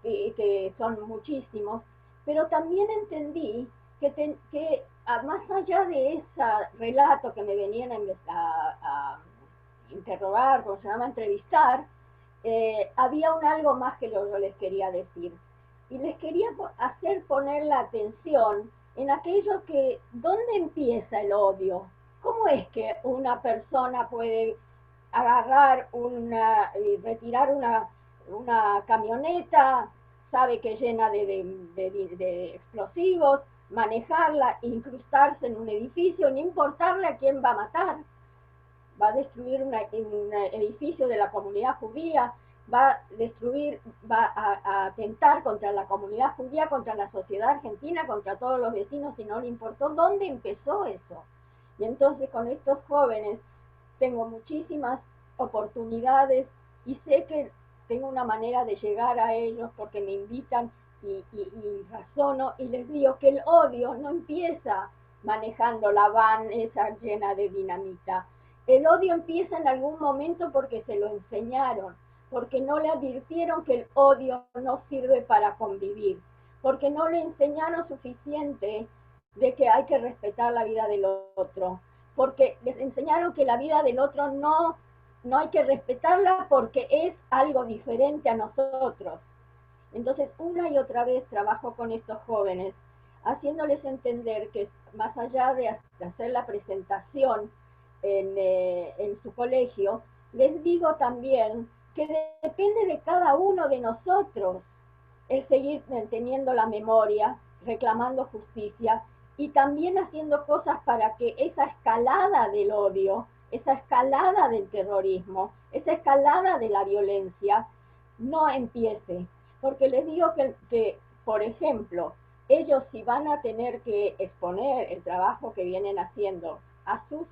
S6: que son muchísimos, pero también entendí que más allá de ese relato que me venían a interrogar, como se llama, entrevistar, había algo más que yo les quería decir. Y les quería hacer poner la atención en aquello que, ¿dónde empieza el odio? ¿Cómo es que una persona puede agarrar y retirar una camioneta, sabe que es llena de explosivos, manejarla, incrustarse en un edificio, no importarle a quién va a matar? Va a destruir un edificio de la comunidad judía, va a atentar contra la comunidad judía, contra la sociedad argentina, contra todos los vecinos, y no le importó dónde empezó eso. Y entonces con estos jóvenes tengo muchísimas oportunidades y sé que tengo una manera de llegar a ellos porque me invitan y razono y les digo que el odio no empieza manejando la van esa llena de dinamita. El odio empieza en algún momento porque se lo enseñaron, porque no le advirtieron que el odio no sirve para convivir, porque no le enseñaron suficiente de que hay que respetar la vida del otro, porque les enseñaron que la vida del otro no hay que respetarla porque es algo diferente a nosotros. Entonces, una y otra vez trabajo con estos jóvenes, haciéndoles entender que más allá de hacer la presentación en su colegio, les digo también que depende de cada uno de nosotros el seguir teniendo la memoria, reclamando justicia y también haciendo cosas para que esa escalada del odio, esa escalada del terrorismo, esa escalada de la violencia no empiece. Porque les digo que por ejemplo, ellos si van a tener que exponer el trabajo que vienen haciendo a sus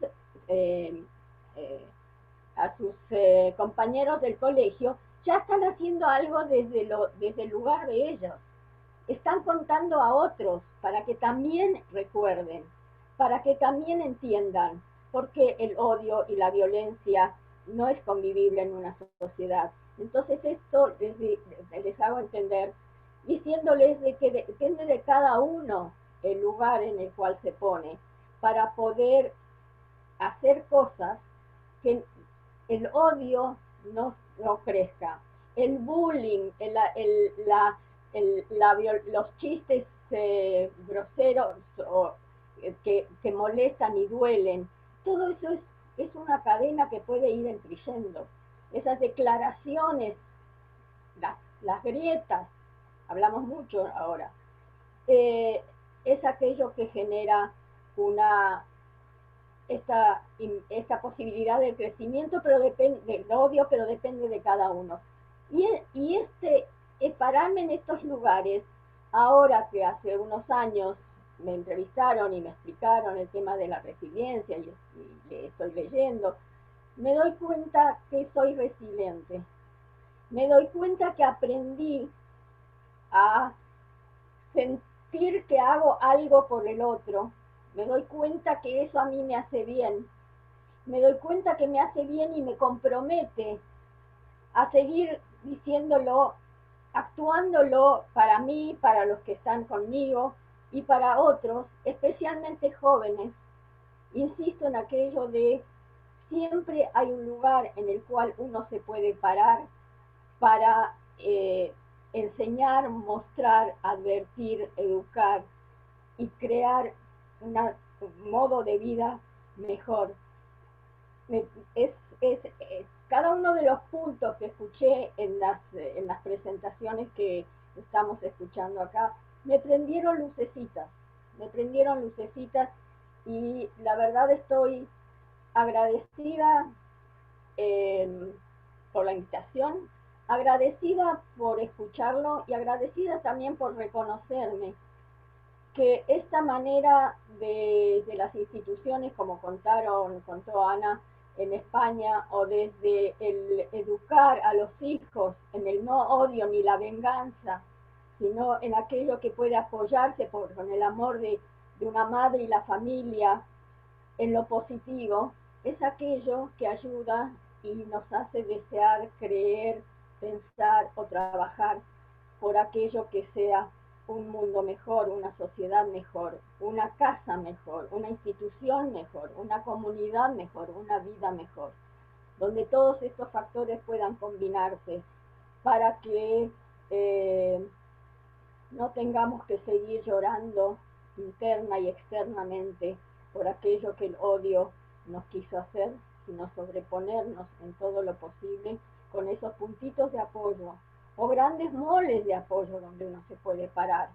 S6: compañeros del colegio, ya están haciendo algo desde el lugar de ellos. Están contando a otros para que también recuerden, para que también entiendan por qué el odio y la violencia no es convivible en una sociedad. Entonces esto les hago entender, diciéndoles de que depende de cada uno el lugar en el cual se pone, para poder hacer cosas que el odio no crezca. El bullying, los chistes groseros que molestan y duelen, todo eso es una cadena que puede ir entrillendo. Esas declaraciones, las grietas, hablamos mucho ahora, es aquello que genera esta posibilidad de crecimiento, pero del odio, pero depende de cada uno. Y pararme en estos lugares, ahora que hace unos años me entrevistaron y me explicaron el tema de la resiliencia, y estoy leyendo, me doy cuenta que soy resiliente. Me doy cuenta que aprendí a sentir que hago algo por el otro. Me doy cuenta que eso a mí me hace bien. Me doy cuenta que me hace bien y me compromete a seguir diciéndolo, actuándolo para mí, para los que están conmigo y para otros, especialmente jóvenes. Insisto en aquello de siempre hay un lugar en el cual uno se puede parar para enseñar, mostrar, advertir, educar y crear un modo de vida mejor. Cada uno de los puntos que escuché en las presentaciones que estamos escuchando acá, me prendieron lucecitas y la verdad estoy agradecida por la invitación, agradecida por escucharlo y agradecida también por reconocerme que esta manera de las instituciones, como contó Ana, en España, o desde el educar a los hijos en el no odio ni la venganza, sino en aquello que puede apoyarse con el amor de una madre y la familia en lo positivo, es aquello que ayuda y nos hace desear, creer, pensar o trabajar por aquello que sea un mundo mejor, una sociedad mejor, una casa mejor, una institución mejor, una comunidad mejor, una vida mejor, donde todos estos factores puedan combinarse para que no tengamos que seguir llorando interna y externamente por aquello que el odio nos quiso hacer, sino sobreponernos en todo lo posible con esos puntitos de apoyo o grandes moles de apoyo donde uno se puede parar.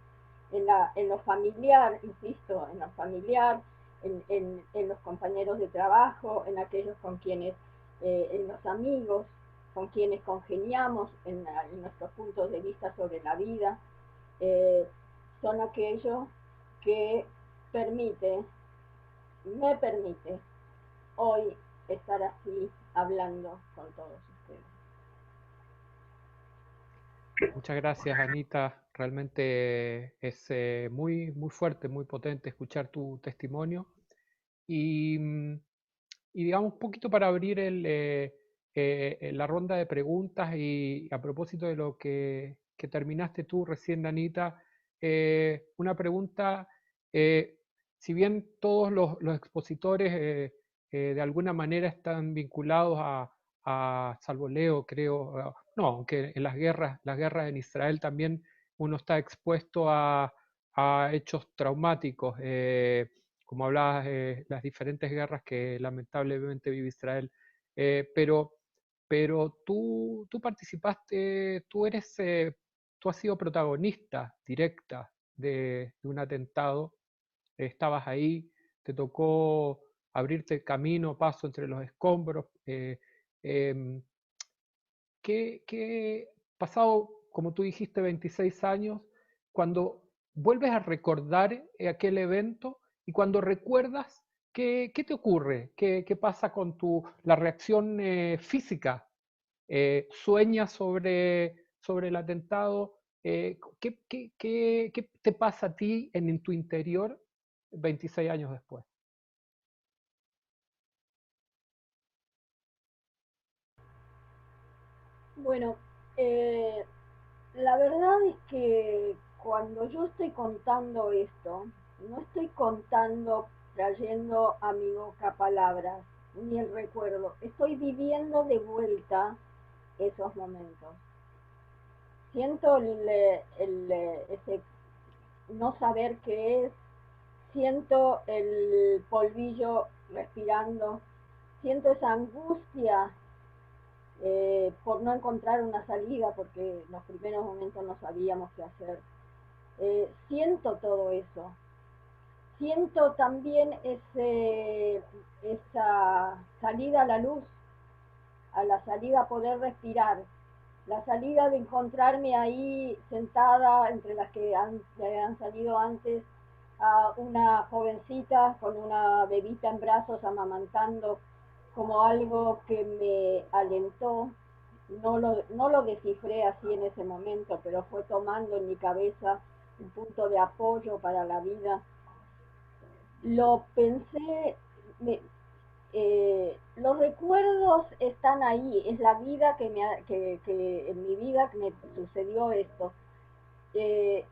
S6: En lo familiar, insisto, en lo familiar, en los compañeros de trabajo, en aquellos con quienes, en los amigos, con quienes congeniamos en nuestros puntos de vista sobre la vida, son aquellos que me permite hoy estar así hablando con todos ustedes.
S2: Muchas gracias, Anita. Realmente es muy, muy fuerte, muy potente escuchar tu testimonio. Y digamos, un poquito para abrir la ronda de preguntas y a propósito de lo que terminaste tú recién, Anita, una pregunta, si bien todos los expositores de alguna manera están vinculados salvo Leo, creo, no, aunque en las guerras en Israel también uno está expuesto a hechos traumáticos, como hablabas, las diferentes guerras que lamentablemente vive Israel, pero tú participaste, tú has sido protagonista directa de un atentado, estabas ahí, te tocó abrirte camino, paso entre los escombros. ¿Qué pasado, como tú dijiste, 26 años, cuando vuelves a recordar aquel evento y cuando recuerdas, ¿qué te ocurre? ¿Qué pasa con la reacción física? ¿Sueñas sobre el atentado? ¿Qué te pasa a ti en tu interior 26 años después?
S6: Bueno, la verdad es que cuando yo estoy contando esto, no estoy contando, trayendo a mi boca palabras, ni el recuerdo, estoy viviendo de vuelta esos momentos. Siento ese no saber qué es, siento el polvillo respirando, siento esa angustia por no encontrar una salida, porque en los primeros momentos no sabíamos qué hacer. Siento todo eso. Siento también esa salida a la luz, a la salida a poder respirar, la salida de encontrarme ahí sentada entre las que han salido antes, a una jovencita con una bebita en brazos amamantando, como algo que me alentó. No lo descifré así en ese momento, pero fue tomando en mi cabeza un punto de apoyo para la vida. Lo pensé, los recuerdos están ahí, es la vida que en mi vida que me sucedió esto. Y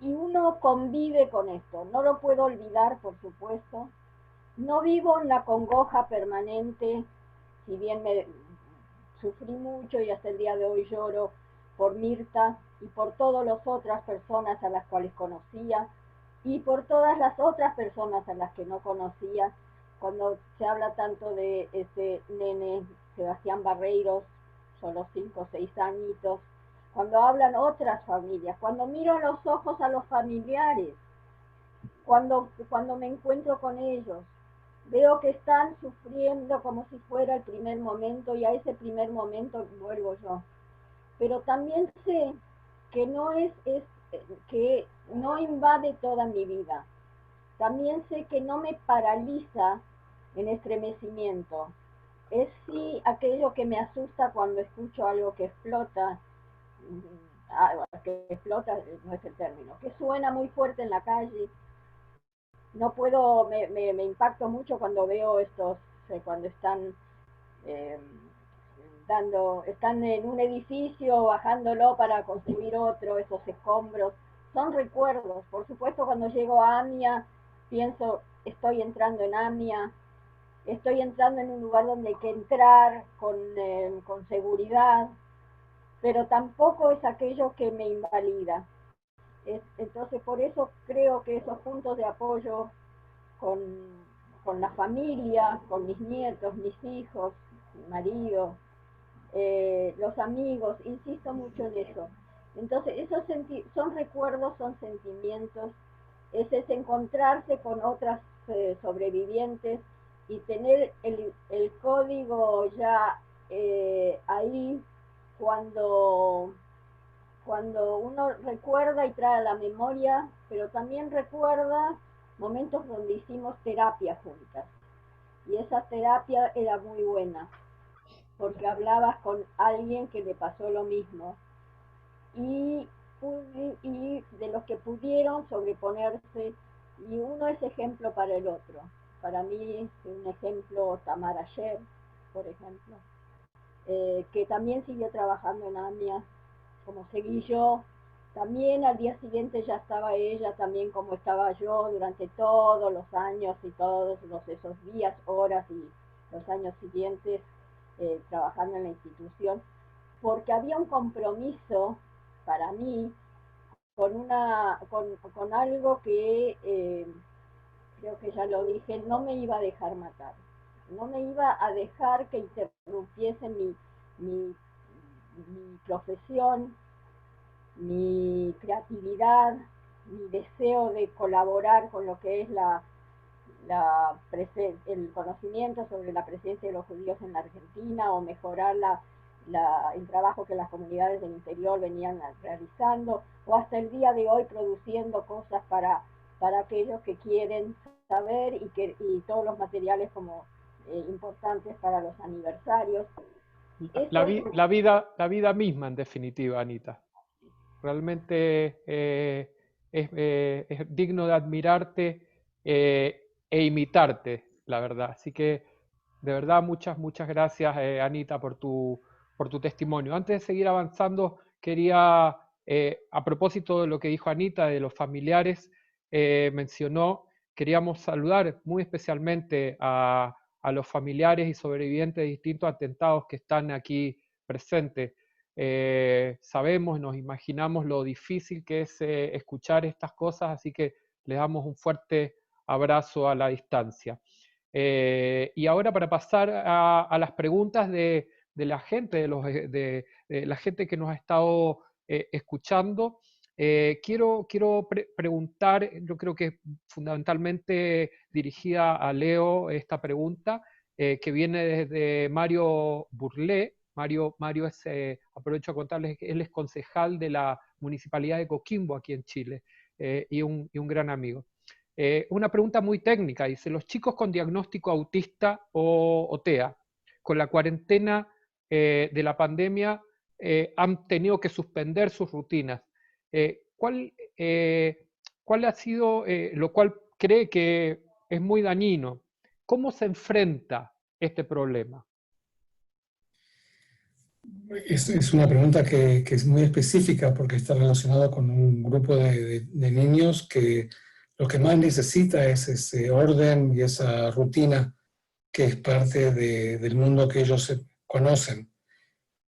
S6: uno convive con esto, no lo puedo olvidar, por supuesto, no vivo en la congoja permanente, si bien sufrí mucho y hasta el día de hoy lloro por Mirta y por todas las otras personas a las cuales conocía y por todas las otras personas a las que no conocía. Cuando se habla tanto de ese nene Sebastián Barreiros, solo 5 o 6 añitos, cuando hablan otras familias, cuando miro a los ojos a los familiares, cuando me encuentro con ellos, veo que están sufriendo como si fuera el primer momento y a ese primer momento vuelvo yo. Pero también sé que que no invade toda mi vida. También sé que no me paraliza en estremecimiento. Es sí aquello que me asusta cuando escucho algo que explota, no es el término, que suena muy fuerte en la calle. No puedo, me impacto mucho cuando veo cuando están están en un edificio bajándolo para construir otro, esos escombros. Son recuerdos. Por supuesto, cuando llego a AMIA, pienso, estoy entrando en AMIA, estoy entrando en un lugar donde hay que entrar con seguridad, pero tampoco es aquello que me invalida. Entonces, por eso creo que esos puntos de apoyo con, con la familia, con mis nietos, mis hijos, mi marido, los amigos, insisto mucho en eso. Entonces, esos son recuerdos, son sentimientos, es encontrarse con otras sobrevivientes y tener el código ya ahí cuando uno recuerda y trae a la memoria, pero también recuerda momentos donde hicimos terapia juntas. Y esa terapia era muy buena, porque hablabas con alguien que le pasó lo mismo. Y de los que pudieron sobreponerse, y uno es ejemplo para el otro. Para mí, un ejemplo, Tamara Sher, por ejemplo, que también siguió trabajando en AMIA, como seguí yo. También al día siguiente ya estaba ella, también como estaba yo durante todos los años y todos esos días, horas y los años siguientes trabajando en la institución, porque había un compromiso para mí con algo que creo que ya lo dije, no me iba a dejar matar, no me iba a dejar que interrumpiese mi profesión, mi creatividad, mi deseo de colaborar con lo que es el conocimiento sobre la presencia de los judíos en la Argentina o mejorar el trabajo que las comunidades del interior venían realizando, o hasta el día de hoy produciendo cosas para aquellos que quieren saber y todos los materiales como importantes para los aniversarios.
S2: La vida misma, en definitiva, Anita. Realmente es digno de admirarte e imitarte, la verdad. Así que, de verdad, muchas gracias, Anita, por tu testimonio. Antes de seguir avanzando, quería, a propósito de lo que dijo Anita, de los familiares, queríamos saludar muy especialmente a los familiares y sobrevivientes de distintos atentados que están aquí presentes. Sabemos, nos imaginamos lo difícil que es escuchar estas cosas, así que les damos un fuerte abrazo a la distancia. Y ahora para pasar a las preguntas de la gente, de la gente que nos ha estado escuchando, quiero preguntar, yo creo que es fundamentalmente dirigida a Leo esta pregunta, que viene desde Mario Burlé. Mario es, aprovecho a contarles que él es concejal de la Municipalidad de Coquimbo aquí en Chile y un gran amigo. Una pregunta muy técnica, dice, los chicos con diagnóstico autista o TEA, con la cuarentena de la pandemia, han tenido que suspender sus rutinas. ¿Cuál ha sido, lo cual cree que es muy dañino? ¿Cómo se enfrenta este problema?
S3: Es una pregunta que es muy específica porque está relacionada con un grupo de niños que lo que más necesita es ese orden y esa rutina que es parte del mundo que ellos conocen.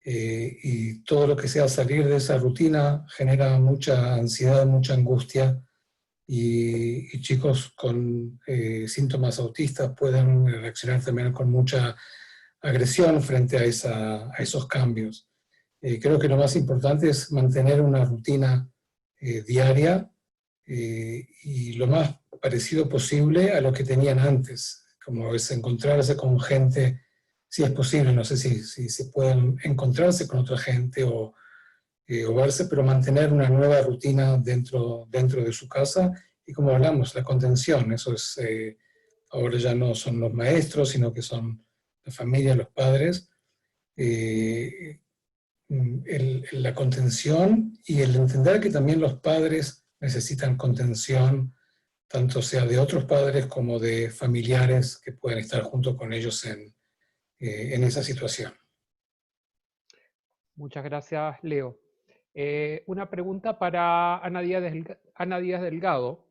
S3: Y todo lo que sea salir de esa rutina genera mucha ansiedad, mucha angustia, y chicos con síntomas autistas pueden reaccionar también con mucha agresión frente a esos cambios. Creo que lo más importante es mantener una rutina diaria y lo más parecido posible a lo que tenían antes, como es encontrarse con gente, si es posible, no sé si se pueden encontrarse con otra gente o verse, pero mantener una nueva rutina dentro de su casa. Y como hablamos, la contención, eso es, ahora ya no son los maestros, sino que son la familia, los padres, la contención y el entender que también los padres necesitan contención, tanto sea de otros padres como de familiares que puedan estar junto con ellos en esa situación.
S2: Muchas gracias, Leo. Una pregunta para Ana Díaz Delgado.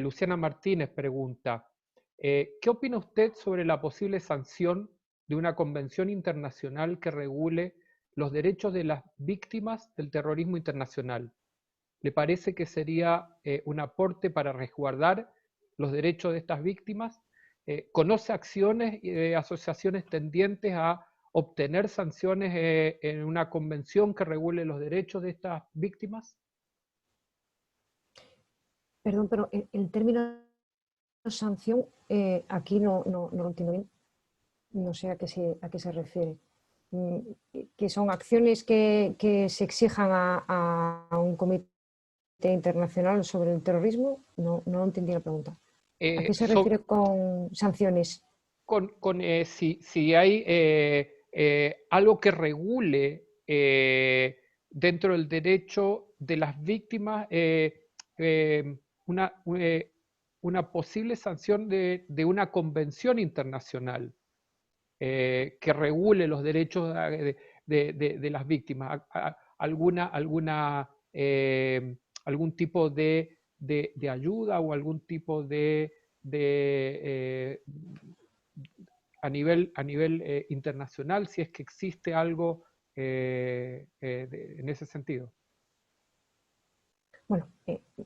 S2: Luciana Martínez pregunta, ¿qué opina usted sobre la posible sanción de una convención internacional que regule los derechos de las víctimas del terrorismo internacional? ¿Le parece que sería un aporte para resguardar los derechos de estas víctimas? ¿Conoce acciones y asociaciones tendientes a obtener sanciones en una convención que regule los derechos de estas víctimas?
S5: Perdón, pero el término sanción aquí no lo entiendo bien. No sé a qué se refiere. Que son acciones que se exijan a un comité internacional sobre el terrorismo. No entendí la pregunta. ¿A qué se refiere con sanciones?
S2: Si hay algo que regule dentro del derecho de las víctimas una posible sanción de una convención internacional que regule los derechos de las víctimas, algún tipo de ayuda o algún tipo a nivel internacional, si es que existe algo en ese sentido.
S5: Bueno,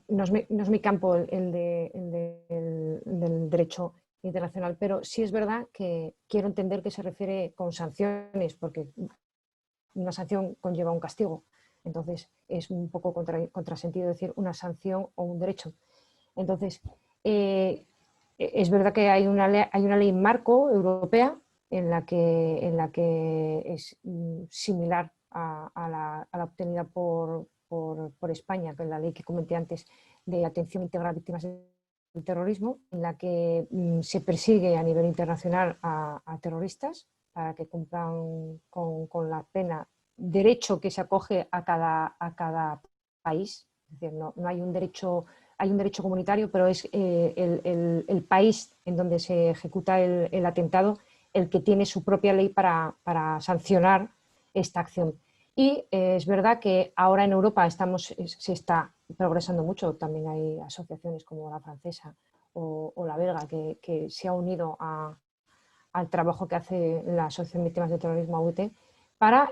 S5: no es mi campo el del derecho internacional, pero sí es verdad que quiero entender qué se refiere con sanciones, porque una sanción conlleva un castigo. Entonces es un poco contrasentido decir una sanción o un derecho. Entonces, es verdad que hay una ley marco europea en la que es similar a la obtenida por España, que es la ley que comenté antes de atención integral a víctimas del terrorismo, en la que se persigue a nivel internacional a terroristas para que cumplan con la pena, derecho que se acoge a cada país. Es decir, no hay un derecho comunitario, pero es el país en donde se ejecuta el atentado el que tiene su propia ley para sancionar esta acción. Y es verdad que ahora en Europa se está progresando mucho. También hay asociaciones como la francesa o la belga que se ha unido al trabajo que hace la Asociación de Víctimas del Terrorismo, AVT, para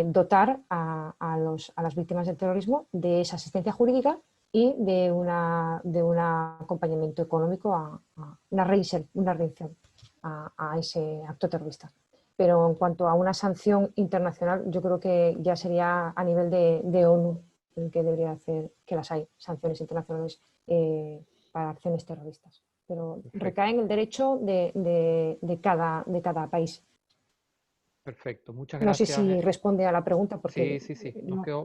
S5: dotar a las víctimas del terrorismo de esa asistencia jurídica y de un acompañamiento económico, una redención a ese acto terrorista. Pero en cuanto a una sanción internacional, yo creo que ya sería a nivel de ONU el que debería hacer, que las hay, sanciones internacionales para acciones terroristas. Pero recae en el derecho de cada país.
S2: Perfecto, muchas gracias.
S5: No sé si responde a la pregunta porque
S2: sí.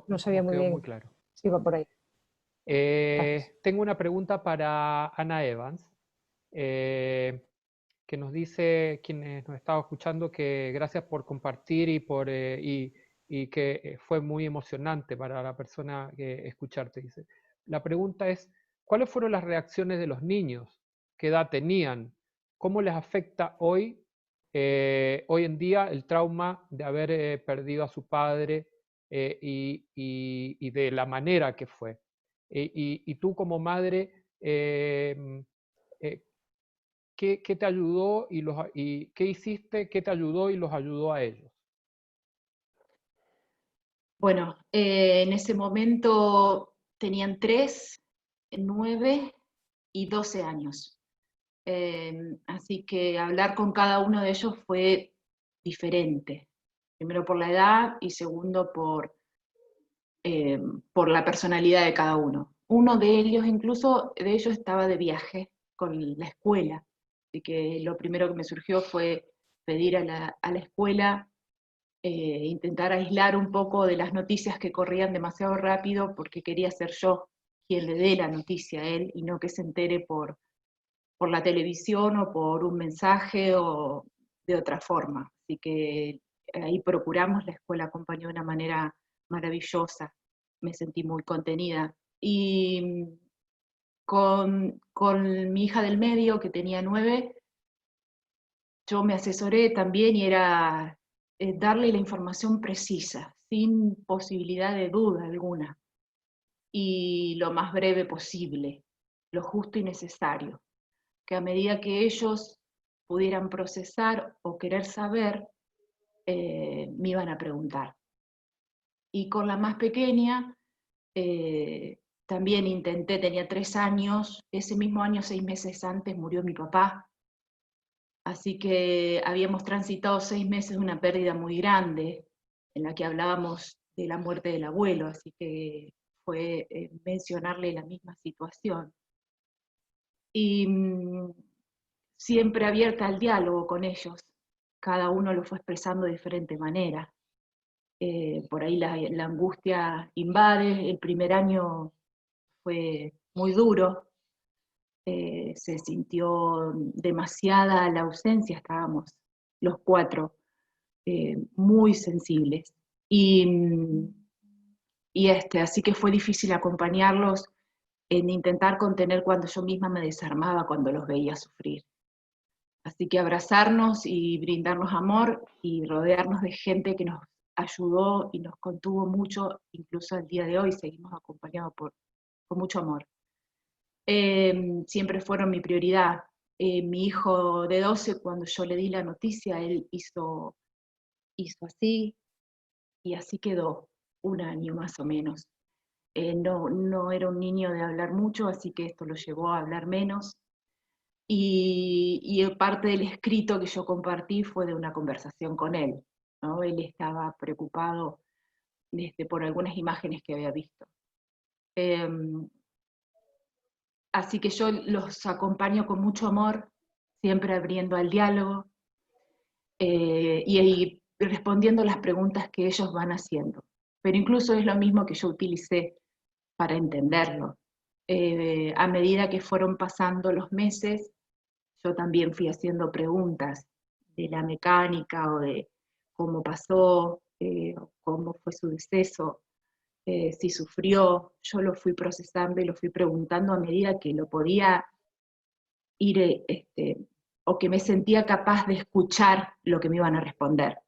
S5: No sabía muy bien
S2: muy claro.
S5: si iba por ahí.
S2: Tengo una pregunta para Ana Evans, que nos dice, quienes nos estaba escuchando, que gracias por compartir y que fue muy emocionante para la persona que escucharte. Dice. La pregunta es, ¿cuáles fueron las reacciones de los niños? ¿Qué edad tenían? ¿Cómo les afecta hoy en día el trauma de haber perdido a su padre y de la manera que fue? Y tú como madre, ¿Qué te ayudó y qué hiciste, qué te ayudó y los ayudó a ellos?
S4: Bueno, en ese momento tenían 3, 9 y 12 años. Así que hablar con cada uno de ellos fue diferente. Primero por la edad y segundo por la personalidad de cada uno. Uno de ellos, incluso, de ellos estaba de viaje con la escuela. Así que lo primero que me surgió fue pedir a la escuela intentar aislar un poco de las noticias que corrían demasiado rápido, porque quería ser yo quien le dé la noticia a él y no que se entere por la televisión o por un mensaje o de otra forma. Así que ahí procuramos, la escuela acompañó de una manera maravillosa, me sentí muy contenida. Y con mi hija del medio, que tenía 9, yo me asesoré también y era darle la información precisa, sin posibilidad de duda alguna, y lo más breve posible, lo justo y necesario, que a medida que ellos pudieran procesar o querer saber, me iban a preguntar. Y con la más pequeña, también intenté, tenía 3 años, ese mismo año, 6 meses antes, murió mi papá. Así que habíamos transitado 6 meses de una pérdida muy grande, en la que hablábamos de la muerte del abuelo, así que fue mencionarle la misma situación. Y siempre abierta al diálogo con ellos, cada uno lo fue expresando de diferente manera. Por ahí la angustia invade, el primer año fue muy duro, se sintió demasiada la ausencia, estábamos los 4 muy sensibles. Así que fue difícil acompañarlos en intentar contener cuando yo misma me desarmaba cuando los veía sufrir. Así que abrazarnos y brindarnos amor y rodearnos de gente que nos ayudó y nos contuvo mucho, incluso al día de hoy seguimos acompañados con mucho amor. Siempre fueron mi prioridad. Mi hijo de 12, cuando yo le di la noticia, él hizo así, y así quedó, 1 año más o menos. No era un niño de hablar mucho, así que esto lo llevó a hablar menos. Y parte del escrito que yo compartí fue de una conversación con él, ¿no? Él estaba preocupado por algunas imágenes que había visto. Así que yo los acompaño con mucho amor, siempre abriendo al diálogo y respondiendo las preguntas que ellos van haciendo. Pero incluso es lo mismo que yo utilicé para entenderlo. A medida que fueron pasando los meses, yo también fui haciendo preguntas de la mecánica o de cómo pasó, cómo fue su deceso, si sufrió. Yo lo fui procesando y lo fui preguntando a medida que lo podía ir, o que me sentía capaz de escuchar lo que me iban a responder.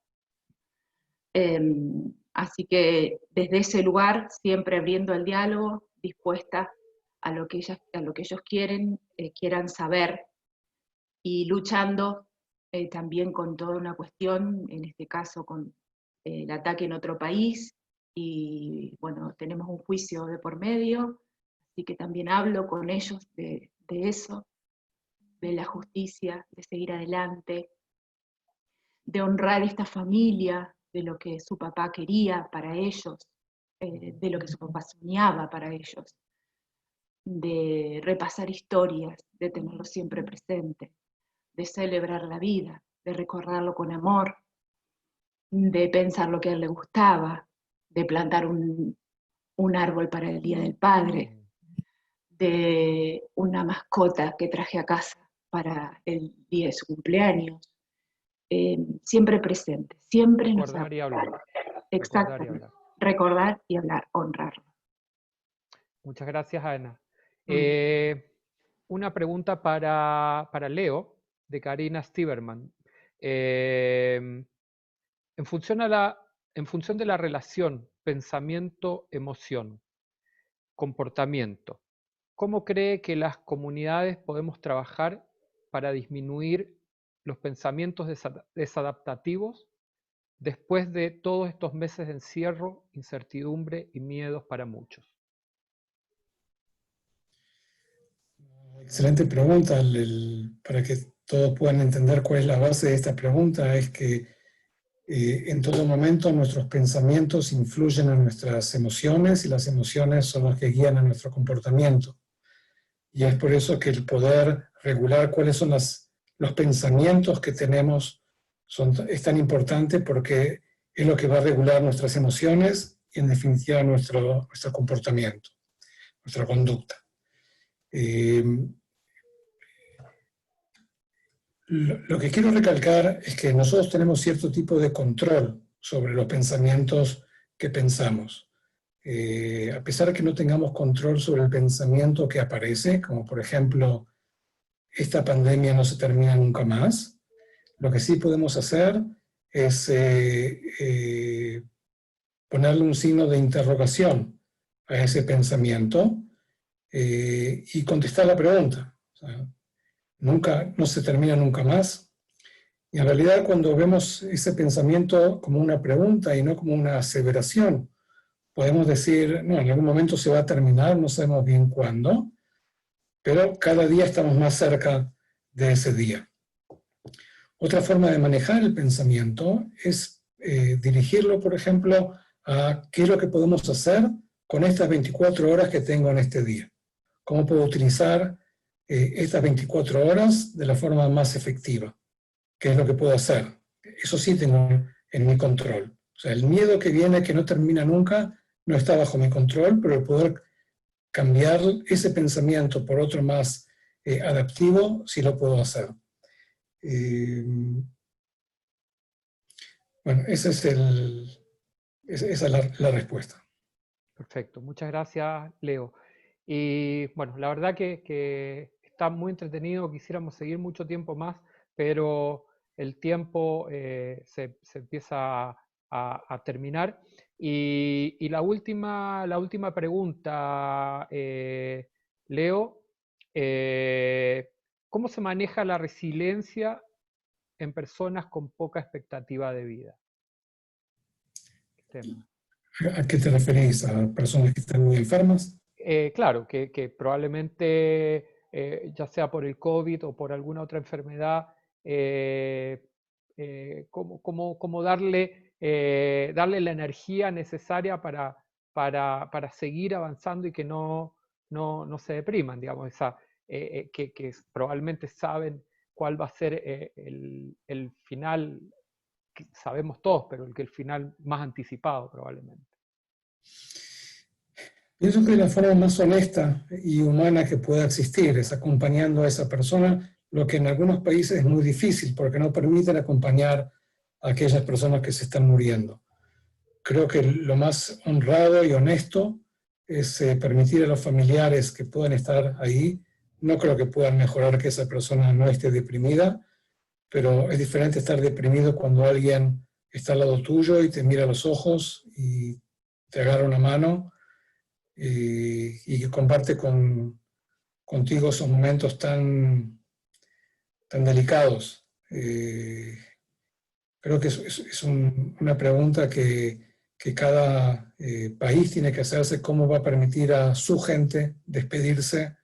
S4: Así que desde ese lugar, siempre abriendo el diálogo, dispuesta a lo que ellos quieran saber, y luchando también con toda una cuestión, en este caso con el ataque en otro país, y bueno, tenemos un juicio de por medio, así que también hablo con ellos de eso, de la justicia, de seguir adelante, de honrar esta familia, de lo que su papá quería para ellos, de lo que su papá soñaba para ellos, de repasar historias, de tenerlo siempre presente, de celebrar la vida, de recordarlo con amor, de pensar lo que a él le gustaba, de plantar un árbol para el Día del Padre, de una mascota que traje a casa para el día de su cumpleaños. Siempre presente, siempre nos
S2: Recordar y hablar.
S4: Exacto. Recordar y hablar, honrarlo.
S2: Muchas gracias, Ana. Una pregunta para Leo, de Karina Stiberman. En función de la relación pensamiento-emoción, comportamiento, ¿cómo cree que las comunidades podemos trabajar para disminuir los pensamientos desadaptativos después de todos estos meses de encierro, incertidumbre y miedos para muchos?
S3: Excelente pregunta. Para que todos puedan entender cuál es la base de esta pregunta, es que en todo momento nuestros pensamientos influyen en nuestras emociones y las emociones son las que guían a nuestro comportamiento. Y es por eso que el poder regular cuáles son los pensamientos que tenemos es tan importante, porque es lo que va a regular nuestras emociones y en definitiva nuestro comportamiento, nuestra conducta. Lo que quiero recalcar es que nosotros tenemos cierto tipo de control sobre los pensamientos que pensamos. A pesar de que no tengamos control sobre el pensamiento que aparece, como por ejemplo, esta pandemia no se termina nunca más, lo que sí podemos hacer es ponerle un signo de interrogación a ese pensamiento y contestar la pregunta. O sea, no se termina nunca más. Y en realidad, cuando vemos ese pensamiento como una pregunta y no como una aseveración, podemos decir, no, en algún momento se va a terminar, no sabemos bien cuándo, pero cada día estamos más cerca de ese día. Otra forma de manejar el pensamiento es dirigirlo, por ejemplo, a qué es lo que podemos hacer con estas 24 horas que tengo en este día. ¿Cómo puedo utilizar estas 24 horas de la forma más efectiva? ¿Qué es lo que puedo hacer? Eso sí tengo en mi control. O sea, el miedo que viene, que no termina nunca, no está bajo mi control, pero el poder cambiar ese pensamiento por otro más adaptivo, sí lo puedo hacer. Bueno, esa es la respuesta.
S2: Perfecto, muchas gracias, Leo. Y bueno, la verdad que está muy entretenido, quisiéramos seguir mucho tiempo más, pero el tiempo se empieza a terminar. Y la última pregunta, Leo, ¿cómo se maneja la resiliencia en personas con poca expectativa de vida? Tema.
S3: ¿A qué te referís? ¿A personas que están muy enfermas?
S2: Claro, que probablemente, ya sea por el COVID o por alguna otra enfermedad, como darle la energía necesaria para seguir avanzando y que no se depriman, digamos, que probablemente saben cuál va a ser el final, que sabemos todos, pero el final más anticipado probablemente.
S3: Pienso que la forma más honesta y humana que pueda existir es acompañando a esa persona, lo que en algunos países es muy difícil porque no permiten acompañar a aquellas personas que se están muriendo. Creo que lo más honrado y honesto es permitir a los familiares que puedan estar ahí. No creo que puedan mejorar que esa persona no esté deprimida, pero es diferente estar deprimido cuando alguien está al lado tuyo y te mira a los ojos y te agarra una mano y que comparte contigo esos momentos tan delicados. Creo que es una pregunta que cada país tiene que hacerse: cómo va a permitir a su gente despedirse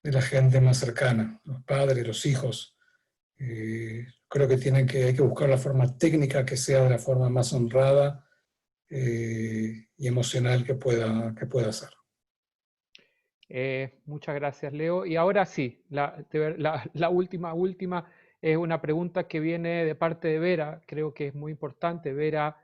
S3: de la gente más cercana, los padres, los hijos. Creo que hay que buscar la forma técnica que sea de la forma más honrada y emocional que pueda ser.
S2: Muchas gracias, Leo. Y ahora sí, la última es una pregunta que viene de parte de Vera. Creo que es muy importante. Vera,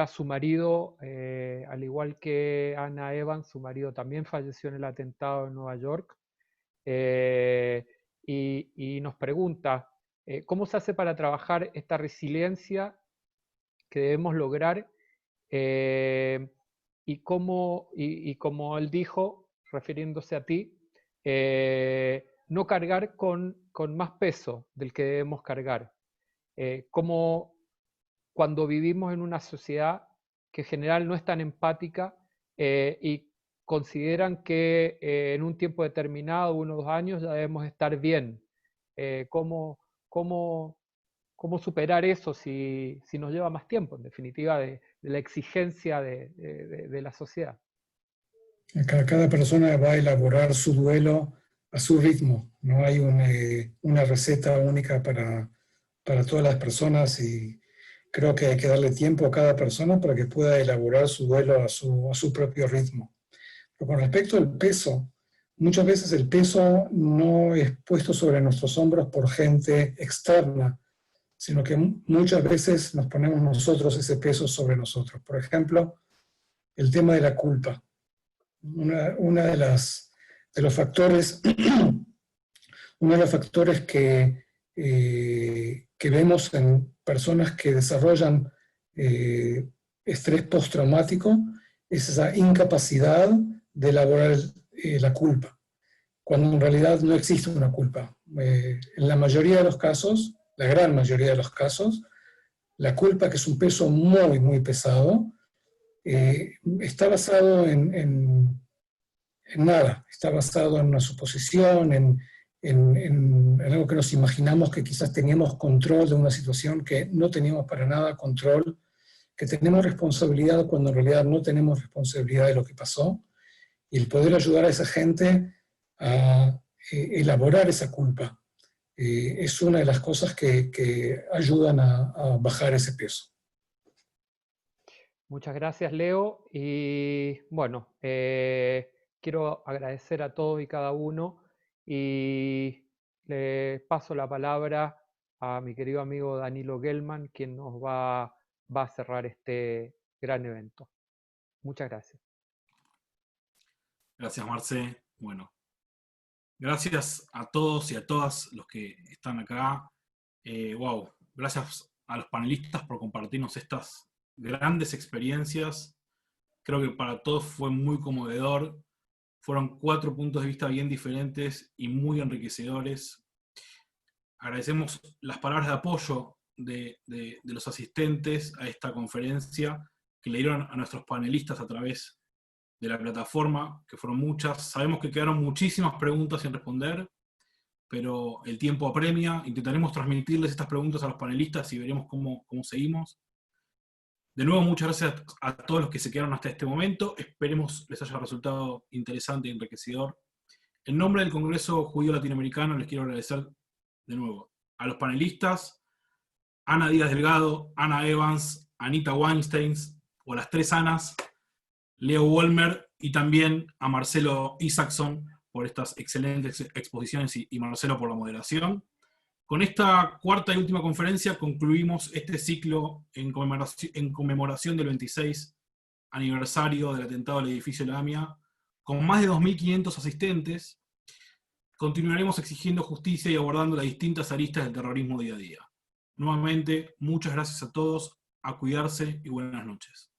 S2: su marido, al igual que Ana Evans, su marido también falleció en el atentado en Nueva York. Y nos pregunta, ¿cómo se hace para trabajar esta resiliencia que debemos lograr? Y como él dijo, refiriéndose a ti, no cargar con más peso del que debemos cargar. Como cuando vivimos en una sociedad que en general no es tan empática y consideran que en un tiempo determinado, 1 o 2 años, ya debemos estar bien. ¿Cómo superar eso si nos lleva más tiempo, en definitiva, de la exigencia de la sociedad?
S3: Cada persona va a elaborar su duelo a su ritmo. No hay una receta única para todas las personas, y creo que hay que darle tiempo a cada persona para que pueda elaborar su duelo a su propio ritmo. Pero con respecto al peso, muchas veces el peso no es puesto sobre nuestros hombros por gente externa, sino que muchas veces nos ponemos nosotros ese peso sobre nosotros. Por ejemplo, el tema de la culpa. Uno de los factores que vemos en personas que desarrollan estrés postraumático es esa incapacidad de elaborar la culpa, cuando en realidad no existe una culpa. En la mayoría de los casos, la gran mayoría de los casos, la culpa, que es un peso muy, muy pesado, está basado en nada, está basado en una suposición, en algo que nos imaginamos que quizás teníamos control de una situación que no teníamos para nada control, que tenemos responsabilidad cuando en realidad no tenemos responsabilidad de lo que pasó, y el poder ayudar a esa gente a elaborar esa culpa es una de las cosas que ayudan a bajar ese peso.
S2: Muchas gracias, Leo. Y bueno, quiero agradecer a todos y cada uno, y le paso la palabra a mi querido amigo Danilo Gelman, quien nos va a cerrar este gran evento. Muchas gracias.
S1: Gracias, Marce. Bueno, gracias a todos y a todas los que están acá. Wow, gracias a los panelistas por compartirnos estas grandes experiencias. Creo que para todos fue muy conmovedor. Fueron 4 puntos de vista bien diferentes y muy enriquecedores. Agradecemos las palabras de apoyo de los asistentes a esta conferencia, que le dieron a nuestros panelistas a través de la plataforma, que fueron muchas. Sabemos que quedaron muchísimas preguntas sin responder, pero el tiempo apremia. Intentaremos transmitirles estas preguntas a los panelistas y veremos cómo seguimos. De nuevo, muchas gracias a todos los que se quedaron hasta este momento. Esperemos les haya resultado interesante y enriquecedor. En nombre del Congreso Judío Latinoamericano les quiero agradecer de nuevo a los panelistas, Ana Díaz Delgado, Ana Evans, Anita Weinstein, o las 3 Anas, Leo Wolmer, y también a Marcelo Isaacson por estas excelentes exposiciones, y Marcelo por la moderación. Con esta 4ª y última conferencia concluimos este ciclo en conmemoración del 26 aniversario del atentado al edificio La AMIA, con más de 2.500 asistentes. Continuaremos exigiendo justicia y abordando las distintas aristas del terrorismo día a día. Nuevamente, muchas gracias a todos, a cuidarse y buenas noches.